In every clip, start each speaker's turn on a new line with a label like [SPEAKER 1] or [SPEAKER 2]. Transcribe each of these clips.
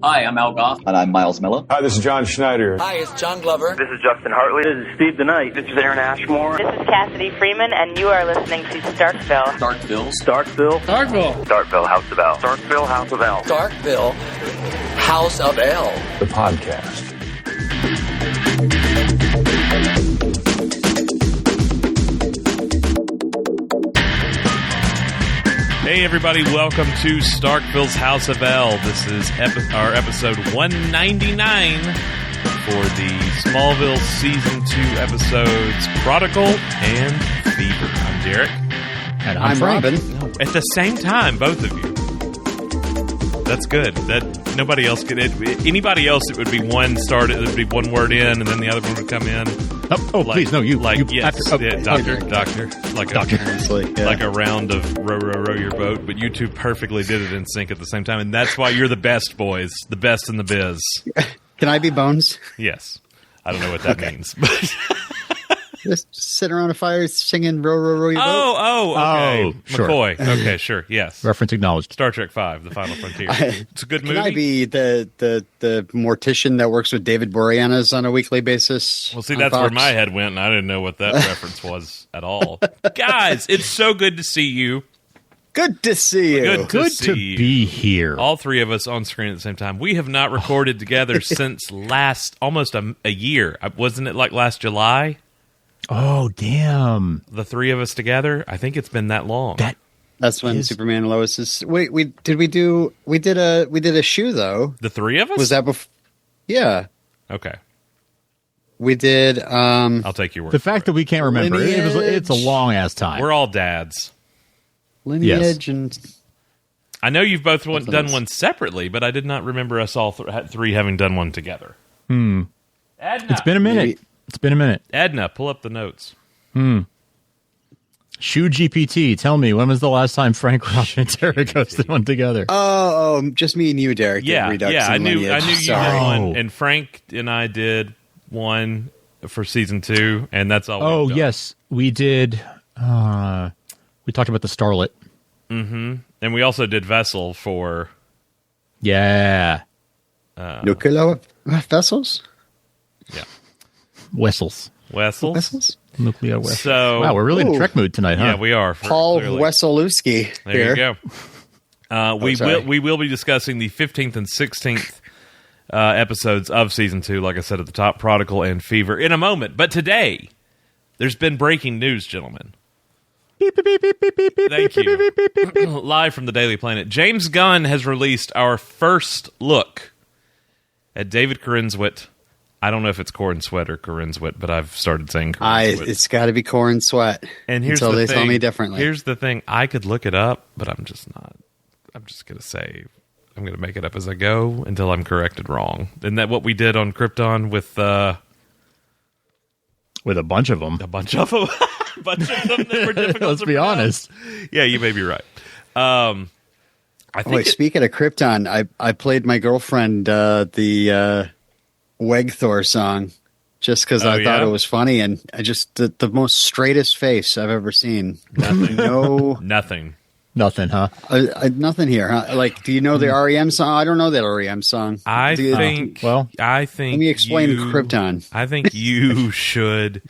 [SPEAKER 1] Hi, I'm Al Goff.
[SPEAKER 2] And I'm Miles Miller.
[SPEAKER 3] Hi, this is John Schneider.
[SPEAKER 4] Hi, it's John Glover.
[SPEAKER 5] This is Justin Hartley.
[SPEAKER 6] This is Steve DeKnight.
[SPEAKER 5] This is Aaron Ashmore.
[SPEAKER 7] This is Cassidy Freeman, and you are listening to Starkville.
[SPEAKER 1] Starkville.
[SPEAKER 6] Starkville.
[SPEAKER 5] Starkville.
[SPEAKER 6] Starkville, House of L.
[SPEAKER 5] Starkville, House of L.
[SPEAKER 4] Starkville, House of L.
[SPEAKER 3] The podcast.
[SPEAKER 8] Hey everybody, welcome to Starkville's House of L. This is our episode 199 for the Smallville Season 2 episodes Prodigal and Fever. I'm Derek.
[SPEAKER 9] And I'm Robin.
[SPEAKER 8] At the same time, both of you. That's good. That nobody else could. Anybody else, it would be one started. It would be one word in, and then the other one would come in.
[SPEAKER 9] Oh, please, no, you.
[SPEAKER 8] Like,
[SPEAKER 9] you
[SPEAKER 8] yes, doctor, like a round of row your boat. But you two perfectly did it in sync at the same time, and that's why you're the best, boys, the best in the biz.
[SPEAKER 9] Can I be Bones?
[SPEAKER 8] Yes, I don't know what that means, but.
[SPEAKER 9] Just sit around a fire singing row your boat?
[SPEAKER 8] Okay.
[SPEAKER 9] Sure.
[SPEAKER 8] McCoy. Okay, sure, yes.
[SPEAKER 9] Reference acknowledged.
[SPEAKER 8] Star Trek V, The Final Frontier. It's a good movie.
[SPEAKER 9] Can I be the mortician that works with David Boreanaz on a weekly basis?
[SPEAKER 8] Well, see, that's where my head went, and I didn't know what that reference was at all. Guys, it's so good to see you.
[SPEAKER 9] Good to see you.
[SPEAKER 8] Good
[SPEAKER 9] to be here.
[SPEAKER 8] All three of us on screen at the same time. We have not recorded together since almost a year. Wasn't it like last July?
[SPEAKER 9] Oh, damn.
[SPEAKER 8] The three of us together? I think it's been that long.
[SPEAKER 9] That's when Superman and Lois is. Wait, we did a shoe though.
[SPEAKER 8] The three of us?
[SPEAKER 9] Was that before? Yeah.
[SPEAKER 8] Okay.
[SPEAKER 9] We did.
[SPEAKER 8] I'll take your word.
[SPEAKER 10] The fact that we can't remember it's a long ass time.
[SPEAKER 8] We're all dads.
[SPEAKER 9] Lineage and.
[SPEAKER 8] I know you've both done one separately, but I did not remember us all three having done one together.
[SPEAKER 10] Edna. It's been a minute.
[SPEAKER 9] Maybe.
[SPEAKER 10] It's been a minute.
[SPEAKER 8] Edna, pull up the notes.
[SPEAKER 10] Shoe GPT, tell me, when was the last time Frank, Robin, and Derek hosted one together?
[SPEAKER 9] Oh, just me and you, Derek.
[SPEAKER 8] Yeah, I knew you did one,
[SPEAKER 10] Oh.
[SPEAKER 8] and Frank and I did one for season 2, and that's all.
[SPEAKER 10] Oh,
[SPEAKER 8] we've done.
[SPEAKER 10] yes, we did. We talked about the Starlet.
[SPEAKER 8] Mm-hmm. And we also did Vessel for.
[SPEAKER 10] Yeah.
[SPEAKER 9] Nuclear vessels.
[SPEAKER 8] Yeah.
[SPEAKER 10] Wessels. Nuclear Wessels.
[SPEAKER 8] So,
[SPEAKER 10] wow, we're really in Trek mood tonight, huh?
[SPEAKER 8] Yeah, we are.
[SPEAKER 9] Paul
[SPEAKER 8] clearly.
[SPEAKER 9] Weselowski
[SPEAKER 8] There
[SPEAKER 9] here.
[SPEAKER 8] you go. We will be discussing the 15th and 16th episodes of season 2, like I said at the top, Prodigal and Fever, in a moment. But today, there's been breaking news, gentlemen.
[SPEAKER 10] Beep, beep, beep, beep, beep, beep, beep,
[SPEAKER 8] Thank
[SPEAKER 10] beep,
[SPEAKER 8] you.
[SPEAKER 10] beep, beep, beep, beep.
[SPEAKER 8] Live from the Daily Planet. James Gunn has released our first look at David Corenswet. I don't know if it's Corenswet or Corenswet, but I've started saying Corenswet.
[SPEAKER 9] It's got to be Corin Sweat.
[SPEAKER 8] And here's
[SPEAKER 9] until
[SPEAKER 8] the
[SPEAKER 9] they
[SPEAKER 8] thing.
[SPEAKER 9] tell me differently.
[SPEAKER 8] Here's the thing. I could look it up, but I'm just not. I'm just going to say, I'm going to make it up as I go until I'm corrected wrong. Isn't that what we did on Krypton with a
[SPEAKER 10] bunch of them.
[SPEAKER 8] a bunch of them? A bunch of them that were difficult
[SPEAKER 10] Let's
[SPEAKER 8] to
[SPEAKER 10] be
[SPEAKER 8] pronounce?
[SPEAKER 10] honest.
[SPEAKER 8] Yeah, you may be right. I think
[SPEAKER 9] Wait, speaking of Krypton, I played my girlfriend the Wegthor song just because I thought it was funny, and I just the most straightest face I've ever seen.
[SPEAKER 8] nothing.
[SPEAKER 10] Nothing, huh?
[SPEAKER 9] Nothing here, huh? Like, do you know the REM song? I don't know that REM song.
[SPEAKER 8] I think.
[SPEAKER 9] Let me explain Krypton.
[SPEAKER 8] I think you should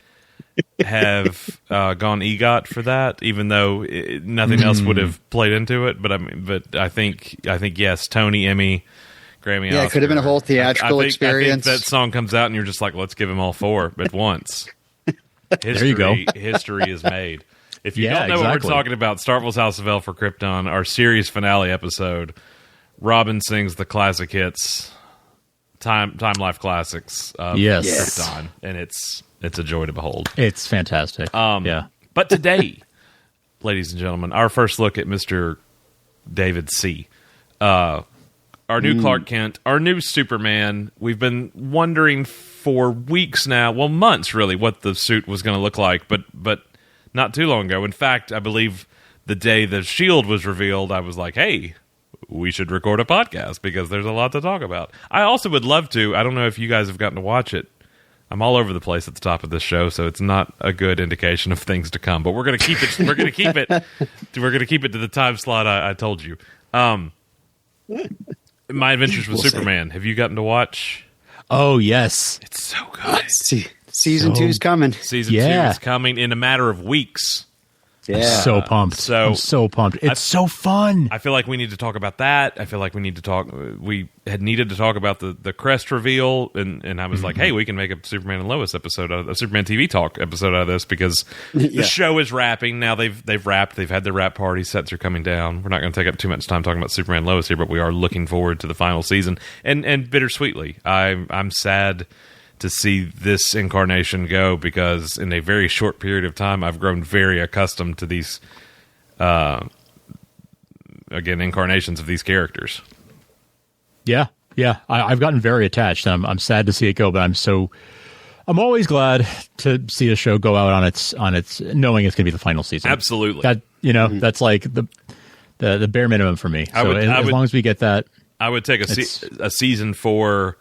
[SPEAKER 8] have gone EGOT for that, even though nothing else would have played into it. But I think yes, Tony, Emmy, Grammy.
[SPEAKER 9] Yeah,
[SPEAKER 8] Oscar.
[SPEAKER 9] it could have been a whole theatrical experience.
[SPEAKER 8] I think that song comes out and you're just like, let's give them all 4 at once.
[SPEAKER 10] There you go.
[SPEAKER 8] History is made. If you
[SPEAKER 10] Yeah,
[SPEAKER 8] don't know what
[SPEAKER 10] exactly.
[SPEAKER 8] we're talking about, Starkville's House of L for Krypton, our series finale episode. Robin sings the classic hits, Time Life classics of
[SPEAKER 10] Yes.
[SPEAKER 8] Krypton, and it's a joy to behold.
[SPEAKER 10] It's fantastic. Yeah.
[SPEAKER 8] But today, ladies and gentlemen, our first look at Mr. David C. Our new Clark Kent, our new Superman. We've been wondering for weeks now, well, months really, what the suit was going to look like, but not too long ago. In fact, I believe the day the Shield was revealed, I was like, hey, we should record a podcast because there's a lot to talk about. I also would love to. I don't know if you guys have gotten to watch it. I'm all over the place at the top of this show, so it's not a good indication of things to come. But we're going to keep it. We're going to keep it. We're going to keep it to the time slot I told you. My Adventures with Superman. Have you gotten to watch?
[SPEAKER 10] Oh, yes.
[SPEAKER 8] It's so good.
[SPEAKER 9] Season 2's coming.
[SPEAKER 8] Season 2 is coming in a matter of weeks.
[SPEAKER 9] Yeah.
[SPEAKER 10] I'm so pumped. I'm so pumped. It's so fun.
[SPEAKER 8] I feel like we need to talk about that. I feel like we had needed to talk about the crest reveal, and I was like, hey, we can make a Superman and Lois episode, a Superman TV Talk episode out of this, because the show is wrapping. Now they've wrapped. They've had their wrap party. Sets are coming down. We're not going to take up too much time talking about Superman and Lois here, but we are looking forward to the final season. And bittersweetly, I'm sad to see this incarnation go, because in a very short period of time I've grown very accustomed to these incarnations of these characters.
[SPEAKER 10] Yeah. I've gotten very attached. I'm sad to see it go, but I'm always glad to see a show go out on its knowing it's going to be the final season.
[SPEAKER 8] Absolutely.
[SPEAKER 10] That that's like the bare minimum for me. As long as we get that,
[SPEAKER 8] I would take a season 4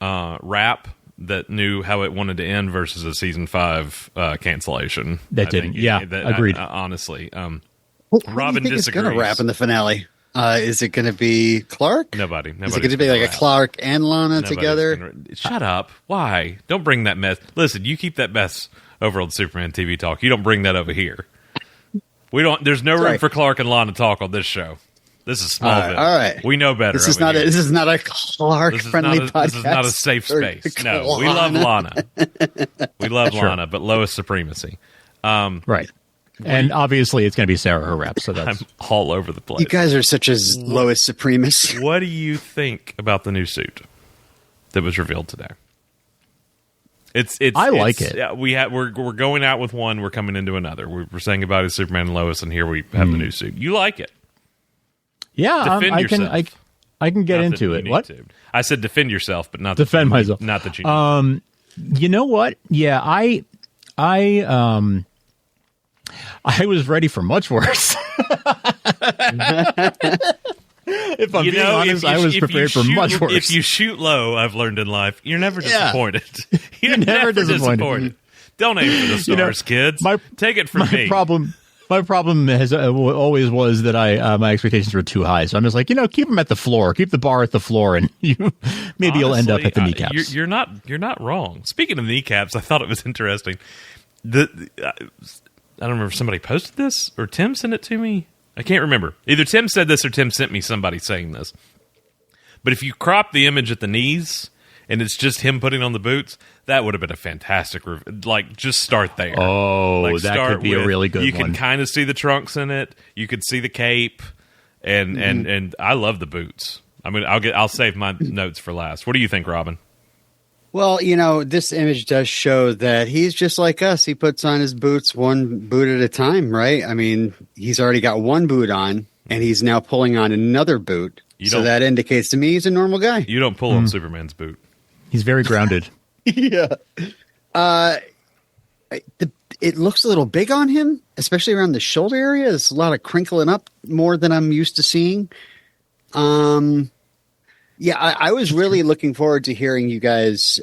[SPEAKER 8] wrap that knew how it wanted to end versus a season 5 cancellation.
[SPEAKER 10] That didn't. Agreed.
[SPEAKER 8] Honestly,
[SPEAKER 9] Robin
[SPEAKER 8] disagrees.
[SPEAKER 9] It's going to wrap in the finale. Is it going to be Clark?
[SPEAKER 8] Nobody.
[SPEAKER 9] Is it going to be like a Clark and Lana together?
[SPEAKER 8] Shut up! Why? Don't bring that mess. Listen, you keep that mess over on Superman TV Talk. You don't bring that over here. We don't. There's no room for Clark and Lana talk on this show. This is Smallville.
[SPEAKER 9] All right.
[SPEAKER 8] We know better.
[SPEAKER 9] This is not a Clark-friendly podcast.
[SPEAKER 8] This is not a safe space. No, we love Lana. We love Lana, but Lois supremacy.
[SPEAKER 10] Right. And obviously, it's going to be Sarah her rep. So that's
[SPEAKER 8] I'm all over the place.
[SPEAKER 9] You guys are such as Lois supremacists.
[SPEAKER 8] What do you think about the new suit that was revealed today?
[SPEAKER 10] I like it.
[SPEAKER 8] Yeah, we're going out with one. We're coming into another. We're saying goodbye to Superman and Lois, and here we have the new suit. You like it?
[SPEAKER 10] Yeah,
[SPEAKER 8] defend yourself.
[SPEAKER 10] I can get into it. What?
[SPEAKER 8] I said defend yourself, but not
[SPEAKER 10] defend myself.
[SPEAKER 8] Not that you.
[SPEAKER 10] You know what? Yeah, I was ready for much worse. If I'm being honest, I was prepared for much worse.
[SPEAKER 8] If you shoot low, I've learned in life, you're never disappointed. You're
[SPEAKER 10] never disappointed.
[SPEAKER 8] Don't aim for the stars, kids. Take it from me.
[SPEAKER 10] My problem has always was that my expectations were too high. So I'm just like, keep them at the floor, keep the bar at the floor, and you'll end up at the kneecaps.
[SPEAKER 8] You're not wrong. Speaking of kneecaps, I thought it was interesting. I don't remember if somebody posted this or Tim sent it to me. I can't remember. Either Tim said this or Tim sent me somebody saying this. But if you crop the image at the knees and it's just him putting on the boots, that would have been a fantastic just start there.
[SPEAKER 10] Oh, that could be a really good one.
[SPEAKER 8] You can kind of see the trunks in it. You could see the cape, and I love the boots. I mean, I'll save my notes for last. What do you think, Robin?
[SPEAKER 9] Well, this image does show that he's just like us. He puts on his boots one boot at a time, right? I mean, he's already got one boot on, and he's now pulling on another boot. So that indicates to me he's a normal guy.
[SPEAKER 8] You don't pull on Superman's boot.
[SPEAKER 10] He's very grounded.
[SPEAKER 9] Yeah. It looks a little big on him, especially around the shoulder area. There's a lot of crinkling up more than I'm used to seeing. Yeah, I was really looking forward to hearing you guys,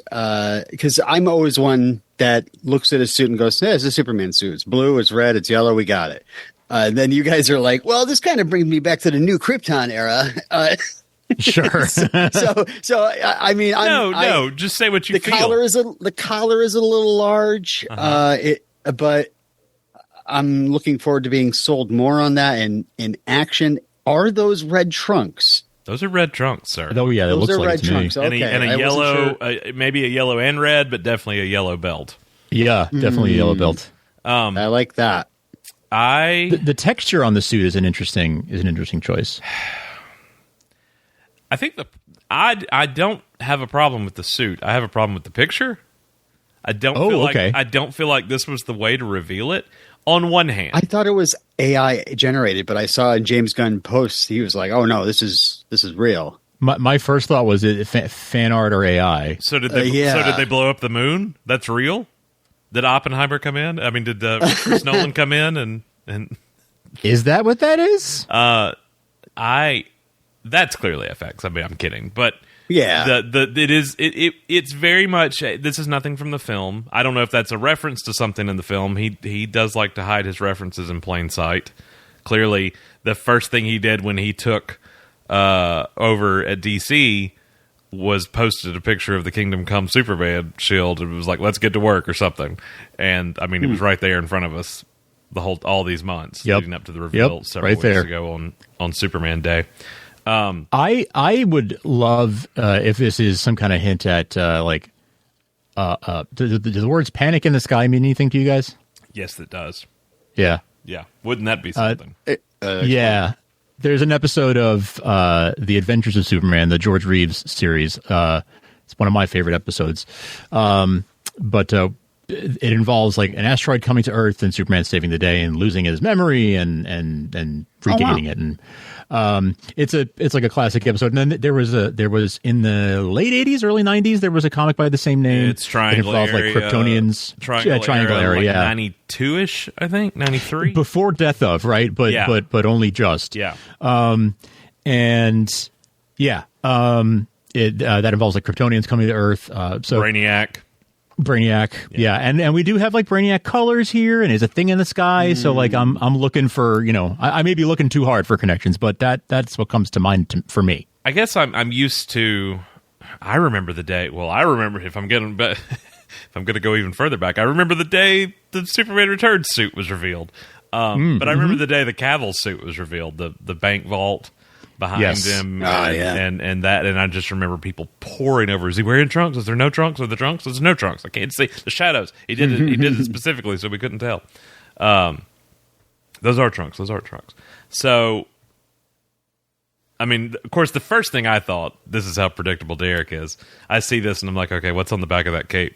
[SPEAKER 9] because I'm always one that looks at a suit and goes, it's a Superman suit. It's blue, it's red, it's yellow, we got it. Then you guys are like, well, this kind of brings me back to the new Krypton era.
[SPEAKER 10] Sure.
[SPEAKER 9] so I mean,
[SPEAKER 8] no, just say what you feel.
[SPEAKER 9] The collar is a little large, but I'm looking forward to being sold more on that in action. Are those red trunks?
[SPEAKER 8] Those are red trunks, sir.
[SPEAKER 10] Oh yeah,
[SPEAKER 9] those
[SPEAKER 10] looks
[SPEAKER 9] are
[SPEAKER 10] like
[SPEAKER 9] red trunks.
[SPEAKER 8] And
[SPEAKER 9] Okay.
[SPEAKER 8] a yellow, maybe a yellow and red, but definitely a yellow belt.
[SPEAKER 10] Yeah, definitely a yellow belt.
[SPEAKER 9] I like that.
[SPEAKER 10] The texture on the suit is an interesting choice.
[SPEAKER 8] I think I don't have a problem with the suit. I have a problem with the picture. I don't feel like this was the way to reveal it. On one hand,
[SPEAKER 9] I thought it was AI generated, but I saw in James Gunn posts he was like, "Oh no, this is real."
[SPEAKER 10] My first thought was it fan art or AI.
[SPEAKER 8] So did they? So did they blow up the moon? That's real. Did Oppenheimer come in? I mean, did Chris Nolan come in and?
[SPEAKER 10] Is that what that is?
[SPEAKER 8] That's clearly FX. I mean, I'm kidding, but
[SPEAKER 9] yeah,
[SPEAKER 8] it's very much. This is nothing from the film. I don't know if that's a reference to something in the film. He does like to hide his references in plain sight. Clearly, the first thing he did when he took over at DC was posted a picture of the Kingdom Come Superman shield. It was like, let's get to work or something. And I mean, it was right there in front of us all these months leading up to the reveal several weeks ago on Superman Day.
[SPEAKER 10] I would love if this is some kind of hint at do the words "panic in the sky" mean anything to you guys?
[SPEAKER 8] Yes, it does.
[SPEAKER 10] Yeah.
[SPEAKER 8] Wouldn't that be something?
[SPEAKER 10] Yeah. There's an episode of The Adventures of Superman, the George Reeves series. It's one of my favorite episodes. But it involves like an asteroid coming to Earth and Superman saving the day and losing his memory and regaining it. And it's like a classic episode. And then there was in the late 80s, early 90s, there was a comic by the same name.
[SPEAKER 8] It's Triangle
[SPEAKER 10] Area. Like Kryptonians.
[SPEAKER 8] Triangle Area,
[SPEAKER 10] like
[SPEAKER 8] 92-ish, I think, 93.
[SPEAKER 10] Before Death of, right? But only just.
[SPEAKER 8] Yeah.
[SPEAKER 10] That involves like Kryptonians coming to Earth. So Brainiac, yeah. And we do have like Brainiac colors here, and there's a thing in the sky. So like I'm looking for, I may be looking too hard for connections, but that's what comes to mind for me.
[SPEAKER 8] I guess I'm used to. I remember the day. Well, I remember if I'm going to go even further back, I remember the day the Superman Returns suit was revealed. But I remember the day the Cavill suit was revealed, the bank vault behind him, and I just remember people poring over. Is he wearing trunks? Is there no trunks? Are the trunks? There's no trunks. I can't see the shadows. He did it. He did it specifically, so we couldn't tell. Those are trunks. So, I mean, of course, the first thing I thought, this is how predictable Derek is. I see this and I'm like, okay, what's on the back of that cape?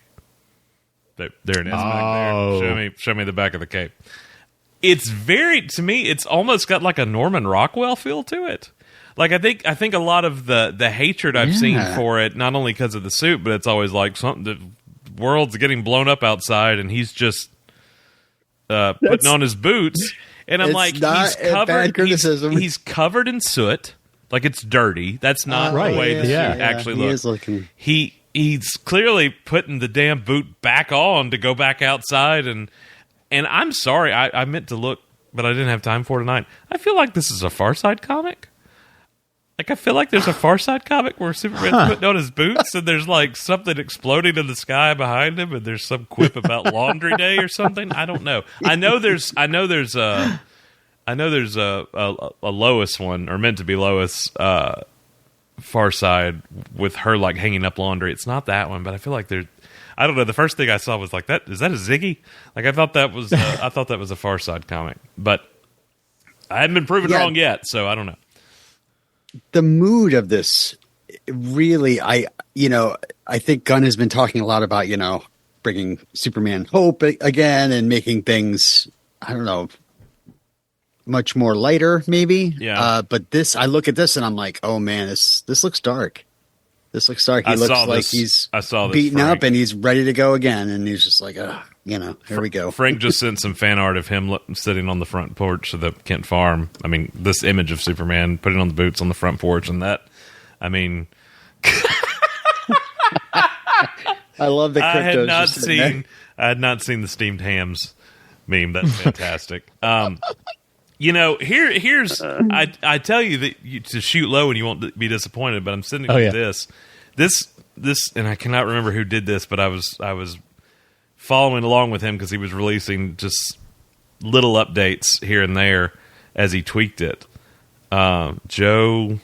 [SPEAKER 8] There it is back there. Show me the back of the cape. It's to me, it's almost got like a Norman Rockwell feel to it. Like I think a lot of the hatred I've seen for it, not only because of the suit, but it's always like something. The world's getting blown up outside, and he's just putting on his boots. And I'm like, he's covered. He's covered in soot, like it's dirty. That's not the way the suit actually looks. He's clearly putting the damn boot back on to go back outside. And I'm sorry, I meant to look, but I didn't have time for it tonight. I feel like this is a Far Side comic. Like, I feel like there's a Far Side comic where Superman's putting on his boots and there's like something exploding in the sky behind him, and there's some quip about Laundry Day or something. I don't know. I know there's a Lois one, or meant to be Lois, Far Side with her like hanging up laundry. It's not that one, but I feel like there's. I don't know. The first thing I saw was like, that is that a Ziggy? Like I thought that was a Far Side comic, but I haven't been proven wrong yet, so I don't know.
[SPEAKER 9] The mood of this really, I think Gunn has been talking a lot about, bringing Superman hope again and making things, I don't know, much more lighter maybe.
[SPEAKER 8] Yeah.
[SPEAKER 9] But I look at this and I'm like, oh man, this looks dark. This looks dark. He looks like he's beaten up and he's ready to go again. And he's just like, here we go.
[SPEAKER 8] Frank just sent some fan art of him sitting on the front porch of the Kent farm. I mean, this image of Superman putting on the boots on the front porch, and that, I mean,
[SPEAKER 9] I love the cryptos.
[SPEAKER 8] I had not seen the steamed hams meme. That's fantastic. Here's I tell you that to shoot low and you won't be disappointed, but I'm sitting with this, and I cannot remember who did this, but I was following along with him because he was releasing just little updates here and there as he tweaked it. Joe,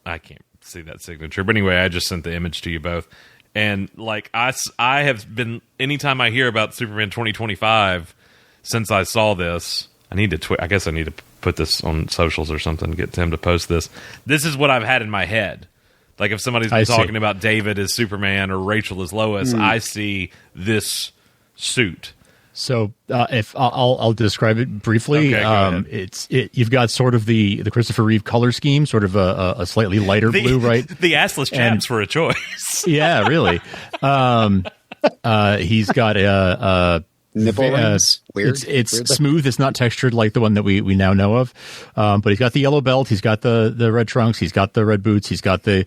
[SPEAKER 8] I can't see that signature, but anyway, I just sent the image to you both. And like I have been, anytime I hear about Superman 2025 since I saw this, I need to I guess I need to put this on socials or something, get Tim to post this. This is what I've had in my head. Like if somebody's been talking about David as Superman or Rachel as Lois, I see this suit.
[SPEAKER 10] So if I'll describe it briefly, you've got sort of the Christopher Reeve color scheme, sort of a slightly lighter blue, right?
[SPEAKER 8] The assless chaps were a choice.
[SPEAKER 10] Yeah, really. He's got a
[SPEAKER 9] nipple rings. Weird.
[SPEAKER 10] It's
[SPEAKER 9] weird
[SPEAKER 10] smooth. It's not textured like the one that we now know of. But he's got the yellow belt. He's got the red trunks. He's got the red boots. He's got the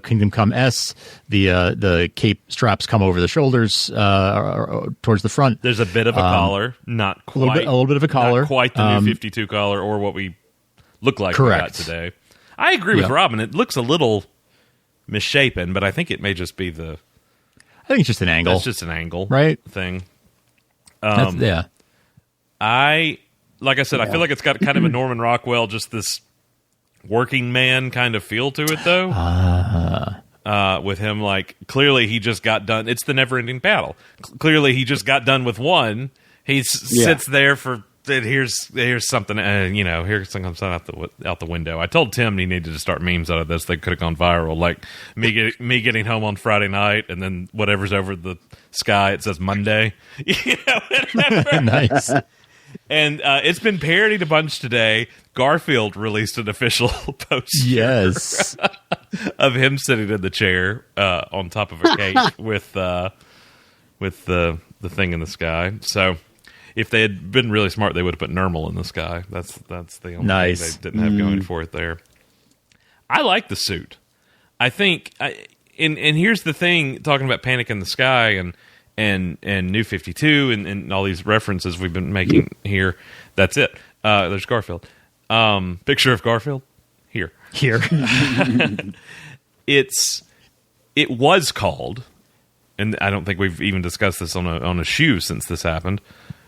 [SPEAKER 10] Kingdom Come S. The cape straps come over the shoulders towards the front.
[SPEAKER 8] There's a bit of a collar, not quite
[SPEAKER 10] a little bit of a collar,
[SPEAKER 8] not quite the new 52 collar or what we look like we got today. I agree with
[SPEAKER 10] Yeah.
[SPEAKER 8] Robin. It looks a little misshapen, but I think it may just be
[SPEAKER 10] I think it's just an angle.
[SPEAKER 8] It's just an angle,
[SPEAKER 10] Right.
[SPEAKER 8] thing.
[SPEAKER 10] Yeah.
[SPEAKER 8] Like I said, I feel like it's got kind of a Norman Rockwell, just this working man kind of feel to it, though. With him, like, clearly he just got done. It's the never-ending battle. Clearly he just got done with one. He sits there for, here's something, here's something comes out the window. I told Tim he needed to start memes out of this. They could have gone viral, like me getting home on Friday night, and then whatever's over the sky, it says Monday.
[SPEAKER 10] Nice.
[SPEAKER 8] And it's been parodied a bunch today. Garfield released an official poster
[SPEAKER 10] Yes.
[SPEAKER 8] of him sitting in the chair on top of a cake with the thing in the sky. So if they had been really smart, they would have put Nermal in the sky. That's the only
[SPEAKER 10] Nice.
[SPEAKER 8] thing they didn't have going for it there. I like the suit. I think, and here's the thing, talking about Panic in the Sky and New 52 and all these references we've been making here. That's it. There's Garfield. Picture of Garfield here. It was called, and I don't think we've even discussed this on a shoe since this happened.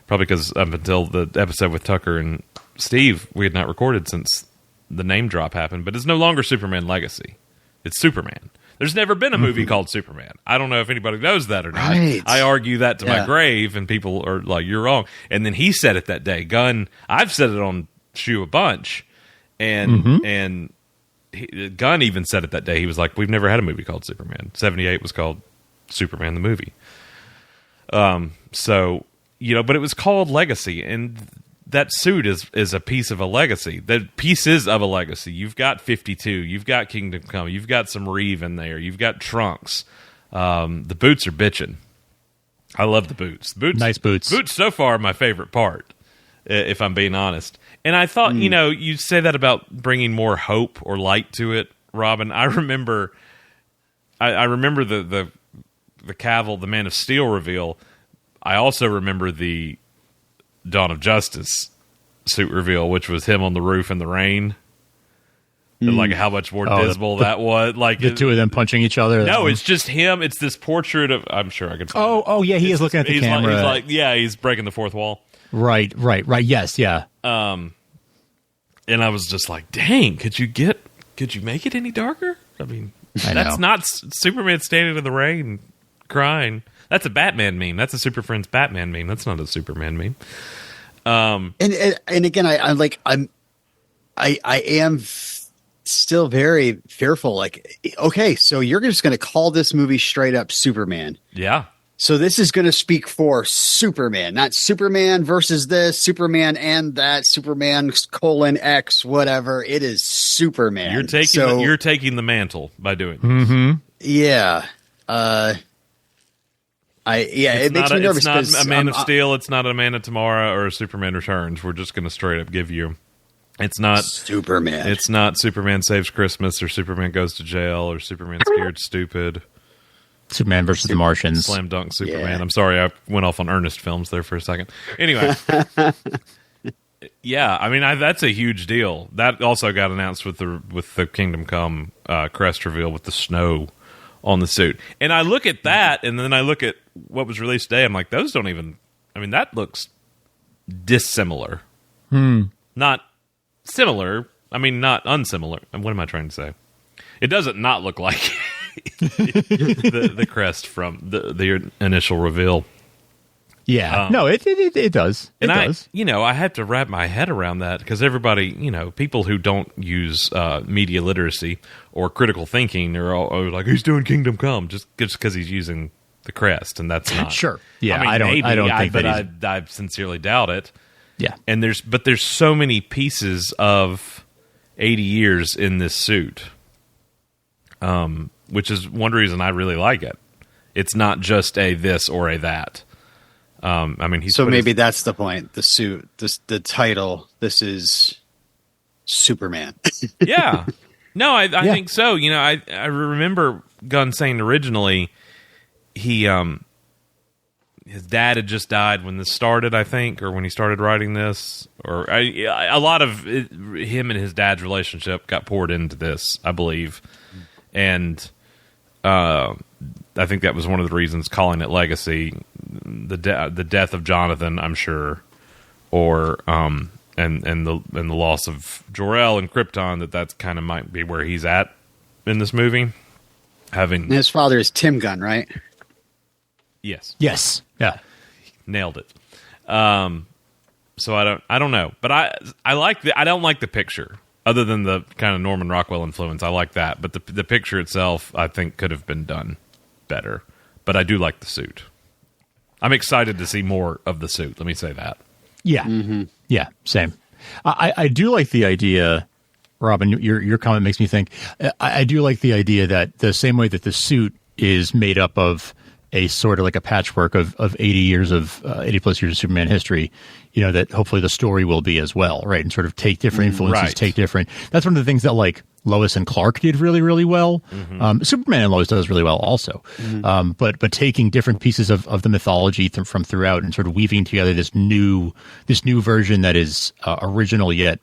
[SPEAKER 8] Probably because up until the episode with Tucker and Steve, we had not recorded since the name drop happened. But it's no longer Superman Legacy. It's Superman. There's never been a movie called Superman. I don't know if anybody knows that or not.
[SPEAKER 9] Right.
[SPEAKER 8] I argue that to my grave, and people are like, "You're wrong." And then he said it that day. Gunn, I've said it on shoe a bunch, and Gunn even said it that day. He was like, "We've never had a movie called Superman. '78 was called Superman the movie." So but it was called Legacy, and that suit is a piece of a legacy. The pieces of a legacy. You've got 52. You've got Kingdom Come. You've got some Reeve in there. You've got Trunks. The boots are bitching. I love the boots.
[SPEAKER 10] Nice boots.
[SPEAKER 8] Boots so far are my favorite part, if I'm being honest. And I thought, you say that about bringing more hope or light to it, Robin. I remember, I remember the Cavill, the Man of Steel reveal. I also remember the Dawn of Justice suit reveal, which was him on the roof in the rain. And like how much more dismal that was. Like
[SPEAKER 10] The two of them punching each other.
[SPEAKER 8] No, it's just him. It's this portrait of. I'm sure I could. Find it.
[SPEAKER 10] Yeah, he is looking at the camera.
[SPEAKER 8] He's breaking the fourth wall.
[SPEAKER 10] Right. Yes, yeah.
[SPEAKER 8] And I was just like, dang, could you make it any darker? I mean, that's not Superman standing in the rain crying. That's a Batman meme. That's a Super Friends Batman meme. That's not a Superman meme.
[SPEAKER 9] And again, I am still very fearful. Like, okay, so you're just going to call this movie straight up Superman.
[SPEAKER 8] Yeah.
[SPEAKER 9] So this is going to speak for Superman, not Superman versus this, Superman and that, Superman : X, whatever. It is Superman.
[SPEAKER 8] You're taking the mantle by doing this.
[SPEAKER 10] Mm-hmm.
[SPEAKER 9] Yeah. It makes me nervous.
[SPEAKER 8] It's not a Man of Steel. It's not a Man of Tomorrow or a Superman Returns. We're just going to straight up give you. It's not
[SPEAKER 9] Superman.
[SPEAKER 8] It's not Superman Saves Christmas or Superman Goes to Jail or Superman Scared Stupid.
[SPEAKER 10] Superman versus the Martians.
[SPEAKER 8] Slam dunk Superman.
[SPEAKER 9] Yeah.
[SPEAKER 8] I'm sorry, I went off on Ernest Films there for a second. Anyway. Yeah, I mean that's a huge deal. That also got announced with the Kingdom Come crest reveal with the snow on the suit. And I look at that, and then I look at what was released today. I'm like, those don't even. I mean, that looks dissimilar. Not similar. I mean, not unsimilar. What am I trying to say? It doesn't not look like the crest from the initial reveal.
[SPEAKER 10] Yeah, no, it does. It does.
[SPEAKER 8] I had to wrap my head around that because everybody, people who don't use media literacy or critical thinking are all like, he's doing Kingdom Come just because he's using the crest, and that's not
[SPEAKER 10] Sure. Yeah,
[SPEAKER 8] I don't think
[SPEAKER 10] that
[SPEAKER 8] I sincerely doubt it.
[SPEAKER 10] Yeah,
[SPEAKER 8] and there's so many pieces of 80 years in this suit, which is one reason I really like it. It's not just a this or a that. I mean,
[SPEAKER 9] so maybe that's the point. The suit, the title. This is Superman.
[SPEAKER 8] Yeah, no, I think so. I remember Gunn saying originally he his dad had just died when this started, I think, or when he started writing this, or a lot of him and his dad's relationship got poured into this, I believe, and I think that was one of the reasons calling it Legacy. The death of Jonathan, I'm sure, or and the loss of Jor-El and Krypton. That's kind of might be where he's at in this movie.
[SPEAKER 9] And his father is Tim Gunn, right?
[SPEAKER 8] Yes.
[SPEAKER 10] Yeah.
[SPEAKER 8] Nailed it. So I don't know, but I don't like the picture, other than the kind of Norman Rockwell influence. I like that, but the picture itself, I think, could have been done better. But I do like the suit. I'm excited to see more of the suit. Let me say that.
[SPEAKER 10] Yeah. Mm-hmm. Yeah. Same. I do like the idea, Robin. Your comment makes me think. I do like the idea that the same way that the suit is made up of a sort of like a patchwork of 80 plus years of Superman history, that hopefully the story will be as well, right? And sort of take different influences,
[SPEAKER 8] right.
[SPEAKER 10] take different. That's one of the things that like Lois and Clark did really, really well. Mm-hmm. Superman and Lois does really well also. Mm-hmm. But taking different pieces of the mythology from throughout and sort of weaving together this new version that is original yet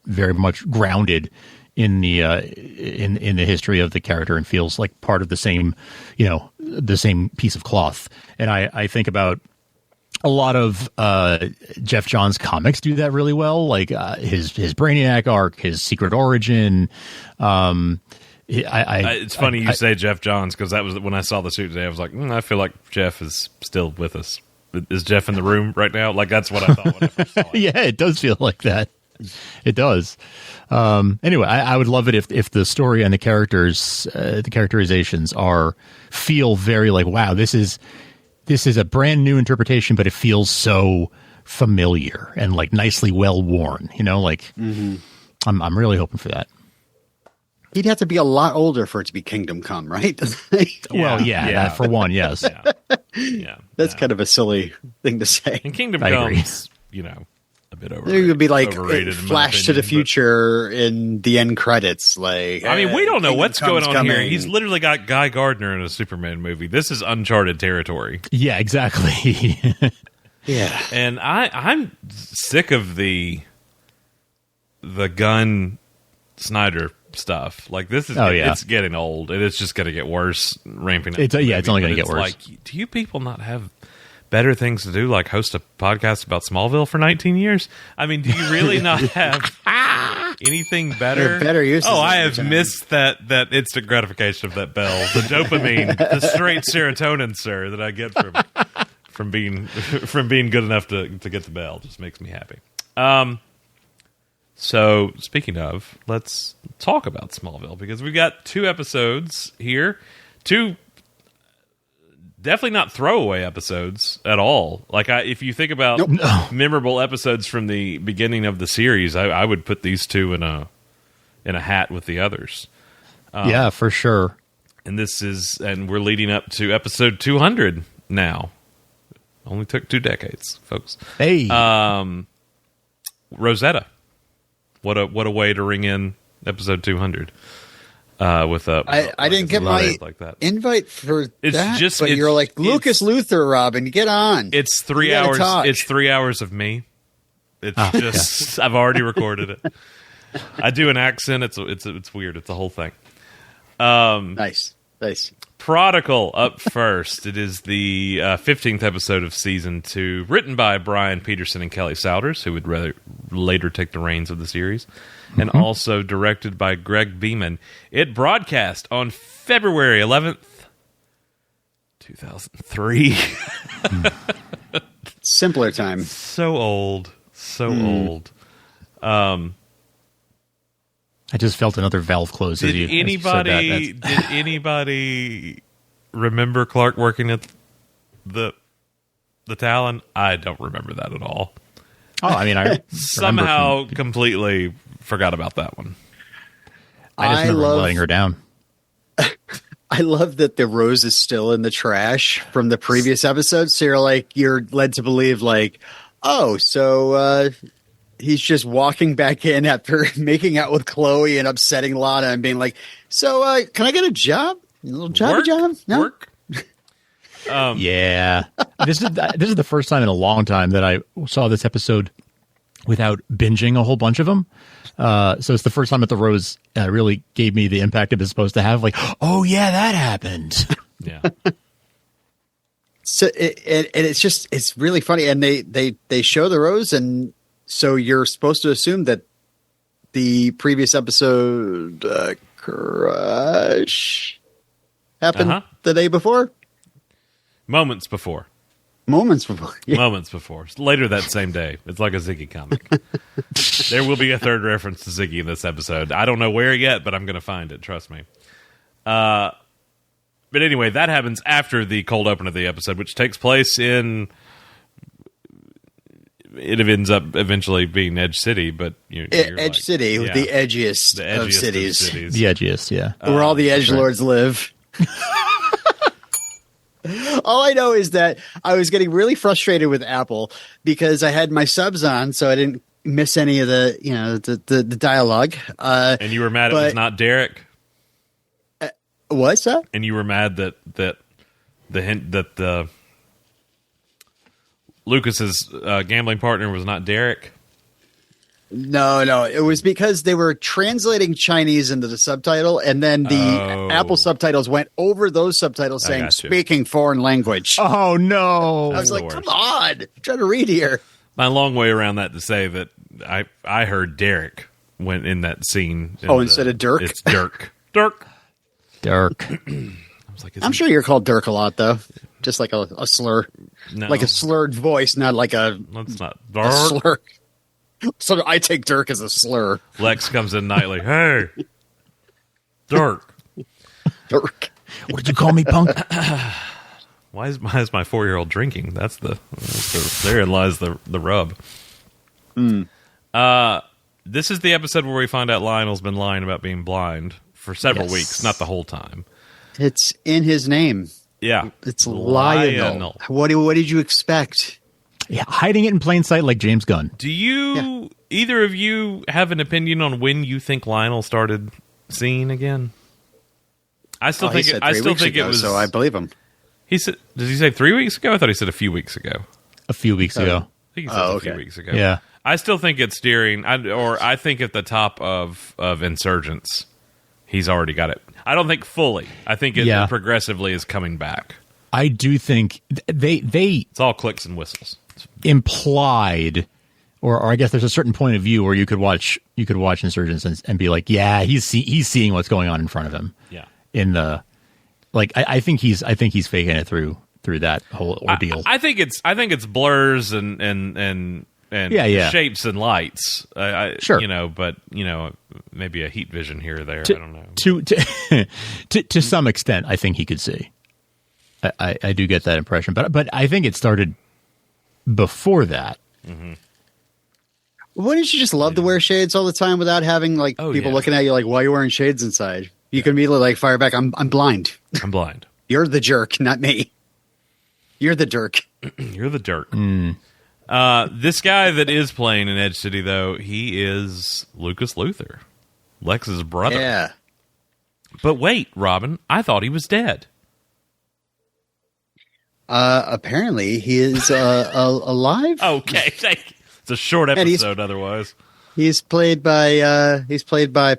[SPEAKER 10] very much grounded in the in the history of the character and feels like part of the same piece of cloth. And I think about a lot of Jeff Johns comics do that really well, like his Brainiac arc, his Secret Origin.
[SPEAKER 8] It's funny you say Jeff Johns, because that was when I saw the suit today. I was like, I feel like Jeff is still with us. Is Jeff in the room right now? Like, that's what I thought when I first saw it.
[SPEAKER 10] Yeah, it does feel like that. It does. Anyway, I would love it if the story and the characters, the characterizations feel very like, wow, this is a brand new interpretation, but it feels so familiar and like nicely well worn. Mm-hmm. I'm really hoping for that.
[SPEAKER 9] He'd have to be a lot older for it to be Kingdom Come, right?
[SPEAKER 10] Well, yeah. That for one, yes.
[SPEAKER 9] That's kind of a silly thing to say.
[SPEAKER 8] And Kingdom Come's, a bit overrated.
[SPEAKER 9] It would be like
[SPEAKER 8] overrated
[SPEAKER 9] Flash to the Future in the end credits. Like,
[SPEAKER 8] I mean, we don't know
[SPEAKER 9] Kingdom
[SPEAKER 8] what's going
[SPEAKER 9] Come's
[SPEAKER 8] on here.
[SPEAKER 9] coming.
[SPEAKER 8] He's literally got Guy Gardner in a Superman movie. This is uncharted territory.
[SPEAKER 10] Yeah, exactly.
[SPEAKER 9] Yeah,
[SPEAKER 8] and I'm sick of the Gunn Snyder stuff. Like, this is it's getting old, and it's just going to get worse. Ramping up.
[SPEAKER 10] It's only going to get worse.
[SPEAKER 8] Like, do you people not have better things to do, like host a podcast about Smallville for 19 years? I mean, do you really not have anything better?
[SPEAKER 9] Better uses.
[SPEAKER 8] Oh, I have missed that instant gratification of that bell, the dopamine, the straight serotonin, sir, that I get from being good enough to get the bell. Just makes me happy. So, speaking of, let's talk about Smallville, because we've got 2 episodes here. 2 definitely not throwaway episodes at all. Like, if you think about memorable episodes from the beginning of the series, I would put these 2 in a hat with the others.
[SPEAKER 10] Yeah, for sure.
[SPEAKER 8] And we're leading up to episode 200 now. Only took 2 decades, folks.
[SPEAKER 10] Hey,
[SPEAKER 8] Rosetta. What a way to ring in episode 200. With
[SPEAKER 9] I didn't get my invite for that, but you're like Lucas Luthor, Robin. Get on.
[SPEAKER 8] It's 3 hours. It's 3 hours of me. It's I've already recorded it. I do an accent. It's weird. It's a whole thing.
[SPEAKER 9] Nice.
[SPEAKER 8] Prodigal up first. It is the 15th episode of season 2, written by Brian Peterson and Kelly Souders, who would later take the reins of the series, and also directed by Greg Beeman. It broadcast on February 11th, 2003.
[SPEAKER 9] Simpler time.
[SPEAKER 8] So old.
[SPEAKER 10] I just felt another valve close.
[SPEAKER 8] Did anybody remember Clark working at the Talon? I don't remember that at all.
[SPEAKER 10] Oh, I mean, I
[SPEAKER 8] somehow completely forgot about that one.
[SPEAKER 10] I just remember letting her down.
[SPEAKER 9] I love that the rose is still in the trash from the previous episode. So you're led to believe he's just walking back in after making out with Chloe and upsetting Lana and being like, so can I get a job? A little job? No?
[SPEAKER 8] Work?
[SPEAKER 10] Yeah. This is the first time in a long time that I saw this episode without binging a whole bunch of them. So it's the first time that the Rose really gave me the impact it was supposed to have. Like, oh yeah, that happened.
[SPEAKER 8] Yeah.
[SPEAKER 9] So it's really funny, and they show the Rose, and so you're supposed to assume that the previous episode crush happened the day before,
[SPEAKER 8] Moments before.
[SPEAKER 9] moments before. Yeah.
[SPEAKER 8] Moments before. Later that same day. It's like a Ziggy comic. There will be a third reference to Ziggy in this episode. I don't know where yet, but I'm going to find it. Trust me. But anyway, that happens after the cold open of the episode, which takes place in... It ends up eventually being Edge City, but...
[SPEAKER 9] Edge City,
[SPEAKER 8] yeah,
[SPEAKER 9] the edgiest of cities.
[SPEAKER 10] The edgiest, yeah.
[SPEAKER 9] Where all the edgelords live. All I know is that I was getting really frustrated with Apple because I had my subs on, so I didn't miss any of the the dialogue.
[SPEAKER 8] And you were mad it was not Derek?
[SPEAKER 9] What's that?
[SPEAKER 8] And you were mad that the hint that the Lucas's gambling partner was not Derek?
[SPEAKER 9] No. It was because they were translating Chinese into the subtitle, and then the Apple subtitles went over those subtitles saying, speaking foreign language.
[SPEAKER 10] Oh, no.
[SPEAKER 9] I was like, come on. I'm trying to read here.
[SPEAKER 8] My long way around that to say that I heard Derek went in that scene.
[SPEAKER 9] Instead of Dirk?
[SPEAKER 8] It's Dirk. Dirk.
[SPEAKER 10] I
[SPEAKER 8] was like,
[SPEAKER 9] I'm sure you're called Dirk a lot, though. Just like a slur.
[SPEAKER 8] No.
[SPEAKER 9] Like a slurred voice, not like
[SPEAKER 8] That's not
[SPEAKER 9] a
[SPEAKER 8] Dirk.
[SPEAKER 9] slur. So I take Dirk as a slur.
[SPEAKER 8] Lex comes in nightly. Hey, Dirk.
[SPEAKER 9] Dirk.
[SPEAKER 10] What did you call me, punk?
[SPEAKER 8] Why is my 4-year-old drinking? Therein lies the rub. This is the episode where we find out Lionel's been lying about being blind for several weeks, not the whole time.
[SPEAKER 9] It's in his name.
[SPEAKER 8] Yeah.
[SPEAKER 9] It's Lionel. What did you expect?
[SPEAKER 10] Yeah, hiding it in plain sight like James Gunn.
[SPEAKER 8] Do you, either of you, have an opinion on when you think Lionel started seeing again? I still think it was.
[SPEAKER 9] So I believe him.
[SPEAKER 8] He said, did he say 3 weeks ago? I thought he said a few weeks ago.
[SPEAKER 10] A few weeks ago.
[SPEAKER 8] I think he said a few weeks ago.
[SPEAKER 10] Yeah.
[SPEAKER 8] I still think it's during, I think at the top of Insurgents, he's already got it. I don't think fully. I think it progressively is coming back.
[SPEAKER 10] I do think they
[SPEAKER 8] it's all clicks and whistles.
[SPEAKER 10] Implied, or I guess there's a certain point of view where you could watch Insurgents and be like, yeah, he's seeing what's going on in front of him.
[SPEAKER 8] Yeah.
[SPEAKER 10] In the I think he's faking it through that whole ordeal.
[SPEAKER 8] I think it's blurs and shapes and lights.
[SPEAKER 10] Sure.
[SPEAKER 8] But maybe a heat vision here or there. I don't know.
[SPEAKER 10] To some extent, I think he could see. I do get that impression, but I think it started before that.
[SPEAKER 8] Mm-hmm.
[SPEAKER 9] Wouldn't you just love to wear shades all the time without having people looking at you like, why are you wearing shades inside? You can immediately fire back. I'm blind.
[SPEAKER 8] I'm blind.
[SPEAKER 9] You're the jerk, not me. You're the Dirk.
[SPEAKER 8] You're the Dirk. This guy that is playing in Edge City, though, he is Lucas Luthor, Lex's brother.
[SPEAKER 9] Yeah.
[SPEAKER 8] But wait, Robin, I thought he was dead.
[SPEAKER 9] Apparently he is alive.
[SPEAKER 8] Okay, it's a short episode. Otherwise,
[SPEAKER 9] he's played by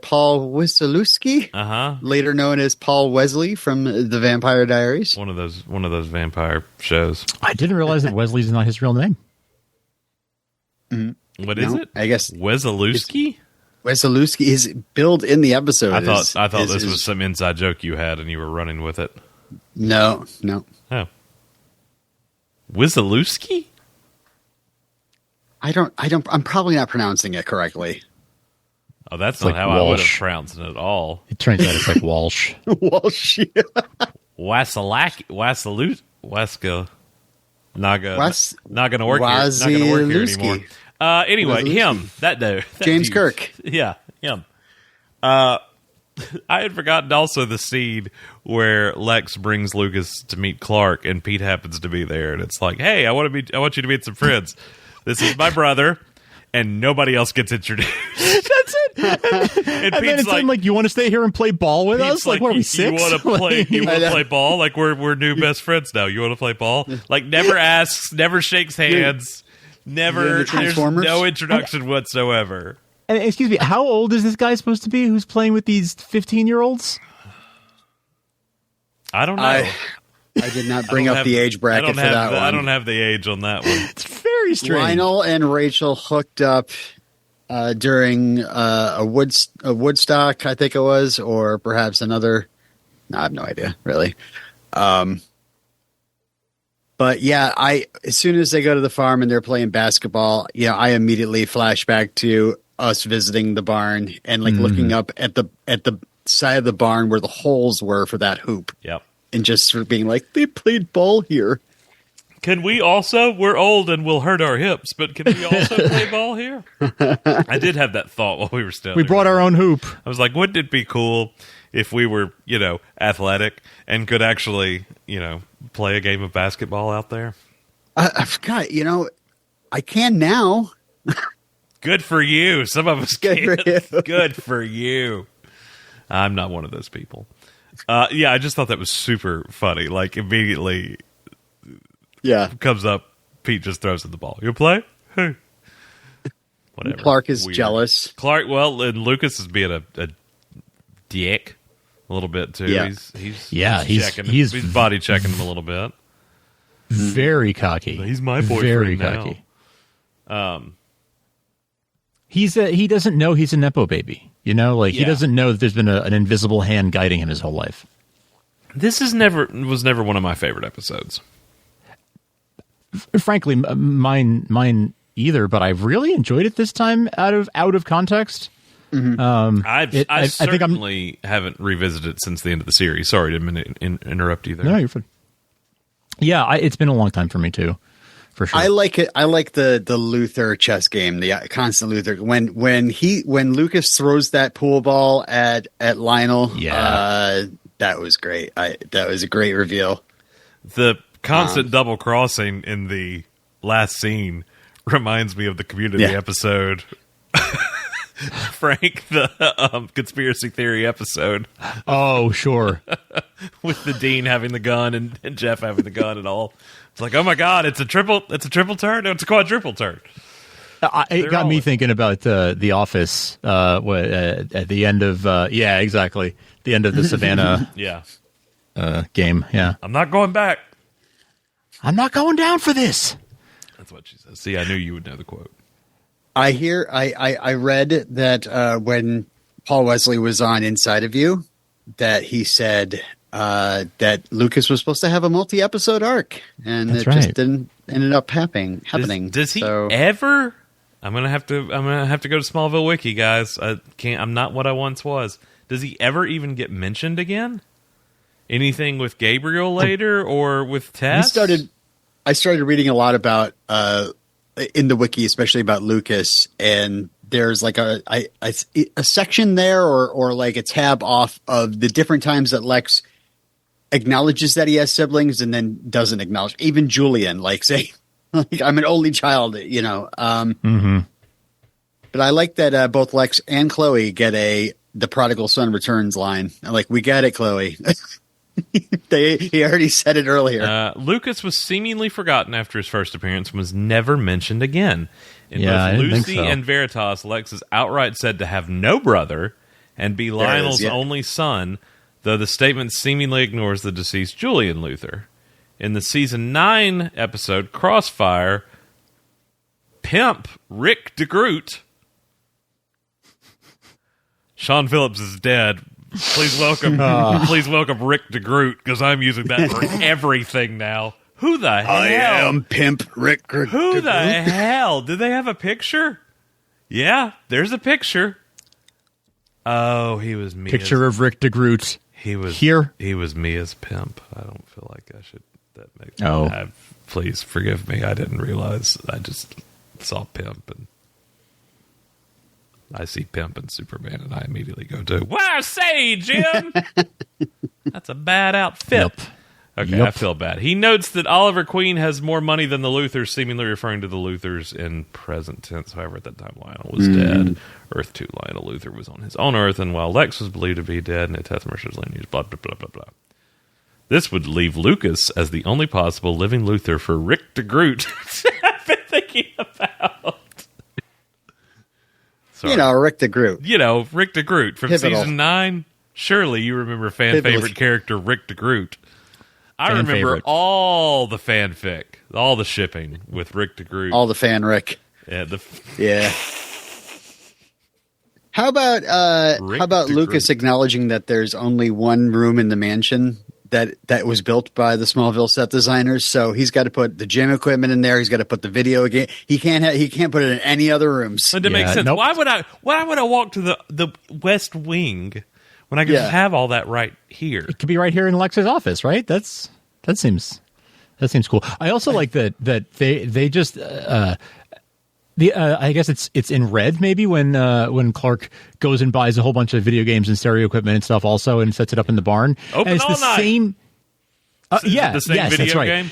[SPEAKER 9] Paul Wysoluski, later known as Paul Wesley from The Vampire Diaries.
[SPEAKER 8] One of those vampire shows.
[SPEAKER 10] I didn't realize that Wesley's not his real name.
[SPEAKER 8] What is it?
[SPEAKER 9] I guess
[SPEAKER 8] Wysoluski.
[SPEAKER 9] Wysoluski is billed in the episode.
[SPEAKER 8] I thought this was some inside joke you had and you were running with it.
[SPEAKER 9] No.
[SPEAKER 8] Oh. Wysoluski?
[SPEAKER 9] I'm probably not pronouncing it correctly.
[SPEAKER 8] Oh, that's
[SPEAKER 10] like
[SPEAKER 8] not how
[SPEAKER 10] Walsh.
[SPEAKER 8] I would have pronounced it at all.
[SPEAKER 10] It turns out it's like Walsh.
[SPEAKER 9] Walsh.
[SPEAKER 8] Weska. Not gonna work here anymore. Anyway, him, that dude.
[SPEAKER 9] James Kirk.
[SPEAKER 8] Yeah, him. I had forgotten also the scene where Lex brings Lucas to meet Clark, and Pete happens to be there, and it's like, "Hey, I want you to meet some friends. This is my brother," and nobody else gets introduced.
[SPEAKER 10] That's
[SPEAKER 8] And
[SPEAKER 10] And then
[SPEAKER 8] Pete's
[SPEAKER 10] it's like, you want to stay here and play ball with
[SPEAKER 8] Pete's
[SPEAKER 10] us? Like, what are we, 6?
[SPEAKER 8] You want to play? You want to play ball? Like we're new best friends now. You want to play ball? Like never asks, never shakes hands, never. There's
[SPEAKER 9] Transformers?
[SPEAKER 8] no introduction whatsoever.
[SPEAKER 10] And excuse me, how old is this guy supposed to be who's playing with these 15-year-olds?
[SPEAKER 8] I don't know.
[SPEAKER 9] I did not bring up the age bracket for that one.
[SPEAKER 8] I don't have the age on that one.
[SPEAKER 10] It's very strange.
[SPEAKER 9] Lionel and Rachel hooked up during a Woodstock, I think it was, or perhaps another. No, I have no idea, really. But yeah, as soon as they go to the farm and they're playing basketball, I immediately flash back to us visiting the barn and looking up at the side of the barn where the holes were for that hoop.
[SPEAKER 8] Yep.
[SPEAKER 9] And just sort of being like, they played ball here.
[SPEAKER 8] Can we also? We're old and we'll hurt our hips, but can we also play ball here? I did have that thought while we were still.
[SPEAKER 10] We brought our own hoop.
[SPEAKER 8] I was like, wouldn't it be cool if we were, athletic and could actually, play a game of basketball out there?
[SPEAKER 9] I forgot, I can now.
[SPEAKER 8] Good for you. Some of us
[SPEAKER 9] Good for
[SPEAKER 8] can't.
[SPEAKER 9] you.
[SPEAKER 8] Good for you. I'm not one of those people. Yeah, I just thought that was super funny. Like, immediately
[SPEAKER 9] Yeah.
[SPEAKER 8] comes up, Pete just throws in the ball. You play? Hey. Whatever.
[SPEAKER 9] Clark is
[SPEAKER 8] Weird.
[SPEAKER 9] jealous.
[SPEAKER 8] Clark, well, and Lucas is being a dick a little bit, too.
[SPEAKER 9] Yeah.
[SPEAKER 8] He's body checking him a little bit.
[SPEAKER 10] Very cocky.
[SPEAKER 8] He's my boyfriend
[SPEAKER 10] Very
[SPEAKER 8] now.
[SPEAKER 10] cocky. He doesn't know he's a Nepo baby. He doesn't know that there's been an invisible hand guiding him his whole life.
[SPEAKER 8] This was never one of my favorite episodes.
[SPEAKER 10] Frankly, mine either. But I've really enjoyed it this time out of context.
[SPEAKER 8] Mm-hmm. I
[SPEAKER 10] think
[SPEAKER 8] certainly haven't revisited it since the end of the series. Sorry, didn't interrupt you there.
[SPEAKER 10] No, you're fine. Yeah, it's been a long time for me too. For sure.
[SPEAKER 9] I like it. I like the Luther chess game, the constant Luther. When Lucas throws that pool ball at Lionel, that was great. That was a great reveal.
[SPEAKER 8] The constant double crossing in the last scene reminds me of the Community episode. Frank, the conspiracy theory episode.
[SPEAKER 10] Oh, sure.
[SPEAKER 8] With the Dean having the gun and Jeff having the gun and all. It's like, oh my God, it's a triple turn? No, it's a quadruple turn.
[SPEAKER 10] It got me thinking about The Office at the end of, exactly. The end of the Savannah game. Yeah.
[SPEAKER 8] I'm not going back.
[SPEAKER 10] I'm not going down for this.
[SPEAKER 8] That's what she says. See, I knew you would know the quote.
[SPEAKER 9] I read that when Paul Wesley was on Inside of You, that he said that Lucas was supposed to have a multi-episode arc, and just didn't ended up happening.
[SPEAKER 8] Does he ever? I'm gonna have to go to Smallville Wiki, guys. I'm not what I once was. Does he ever even get mentioned again? Anything with Gabriel later or with Tess?
[SPEAKER 9] I started reading a lot about in the wiki, especially about Lucas, and there's like a section there or like a tab off of the different times that Lex acknowledges that he has siblings and then doesn't acknowledge. Even Julian, like I'm an only child,
[SPEAKER 10] Mm-hmm.
[SPEAKER 9] But I like that both Lex and Chloe get the prodigal son returns line. I'm like, we get it, Chloe. He already said it earlier.
[SPEAKER 8] Lucas was seemingly forgotten after his first appearance and was never mentioned again. In
[SPEAKER 10] I
[SPEAKER 8] both
[SPEAKER 10] didn't think
[SPEAKER 8] Lucy
[SPEAKER 10] so.
[SPEAKER 8] and Veritas, Lex is outright said to have no brother and be Lionel's
[SPEAKER 9] yeah.
[SPEAKER 8] only son, though the statement seemingly ignores the deceased Julian Luther. In the season 9 episode Crossfire, Pimp Rick DeGroot. Sean Phillips is dead. Please welcome Rick DeGroot, because I'm using that for everything now. Who the hell?
[SPEAKER 9] I am Pimp Rick.
[SPEAKER 8] Who the hell? Did they have a picture? Yeah, there's a picture. Oh, he was me.
[SPEAKER 10] Picture of Rick DeGroot.
[SPEAKER 8] He was
[SPEAKER 10] here.
[SPEAKER 8] He was me as Pimp. I don't feel like I should. That makes.
[SPEAKER 10] Oh,
[SPEAKER 8] please forgive me. I didn't realize. I just saw Pimp and I see Pimp and Superman, and I immediately go to, wow, say, Jim! That's a bad outfit.
[SPEAKER 10] Yep.
[SPEAKER 8] Okay,
[SPEAKER 10] Yep.
[SPEAKER 8] I feel bad. He notes that Oliver Queen has more money than the Luthers, seemingly referring to the Luthers in present tense. However, at that time, Lionel was dead. Earth 2, Lionel Luthor was on his own Earth, and while Lex was believed to be dead, and it has Mercer's lineage, blah, blah, blah, blah, blah. This would leave Lucas as the only possible living Luthor for Rick de Groot. I've been thinking about. Sorry.
[SPEAKER 9] Rick the Groot.
[SPEAKER 8] Rick de Groot from
[SPEAKER 9] Pivotal.
[SPEAKER 8] season 9. Surely you remember favorite character Rick de Groot. I remember
[SPEAKER 10] favorite.
[SPEAKER 8] all the fanfic, all the shipping with Rick de Groot.
[SPEAKER 9] All the fan Rick.
[SPEAKER 8] Yeah,
[SPEAKER 9] Yeah. How about
[SPEAKER 8] Rick de
[SPEAKER 9] Lucas
[SPEAKER 8] Groot.
[SPEAKER 9] acknowledging that there's only one room in the mansion that was built by the Smallville set designers? So he's got to put the gym equipment in there. He's got to put the video game. He can't put it in any other rooms.
[SPEAKER 8] It makes sense.
[SPEAKER 10] nope.
[SPEAKER 8] Why would I walk to the West Wing when I could just have all that right here?
[SPEAKER 10] It could be right here in Lex's office, right? That seems cool. I also like that they just I guess it's in red maybe when Clark goes and buys a whole bunch of video games and stereo equipment and stuff also and sets it up in the barn.
[SPEAKER 8] Open
[SPEAKER 10] and it's
[SPEAKER 8] all
[SPEAKER 10] the
[SPEAKER 8] night.
[SPEAKER 10] same. Yeah,
[SPEAKER 8] the same
[SPEAKER 10] yes,
[SPEAKER 8] video
[SPEAKER 10] that's right.
[SPEAKER 8] game.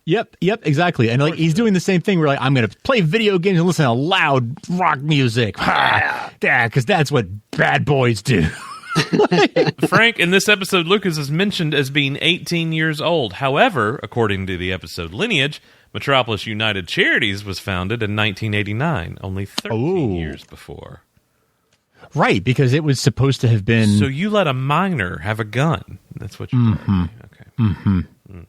[SPEAKER 10] Yep, exactly. And like he's doing the same thing. We're like, I'm going to play video games and listen to loud rock music. Yeah, because that's what bad boys do.
[SPEAKER 8] Frank, in this episode, Lucas is mentioned as being 18 years old. However, according to the episode lineage, Metropolis United Charities was founded in 1989, only 13 years before.
[SPEAKER 10] Right, because it was supposed to have been.
[SPEAKER 8] So you let a minor have a gun. That's what you're doing. Okay.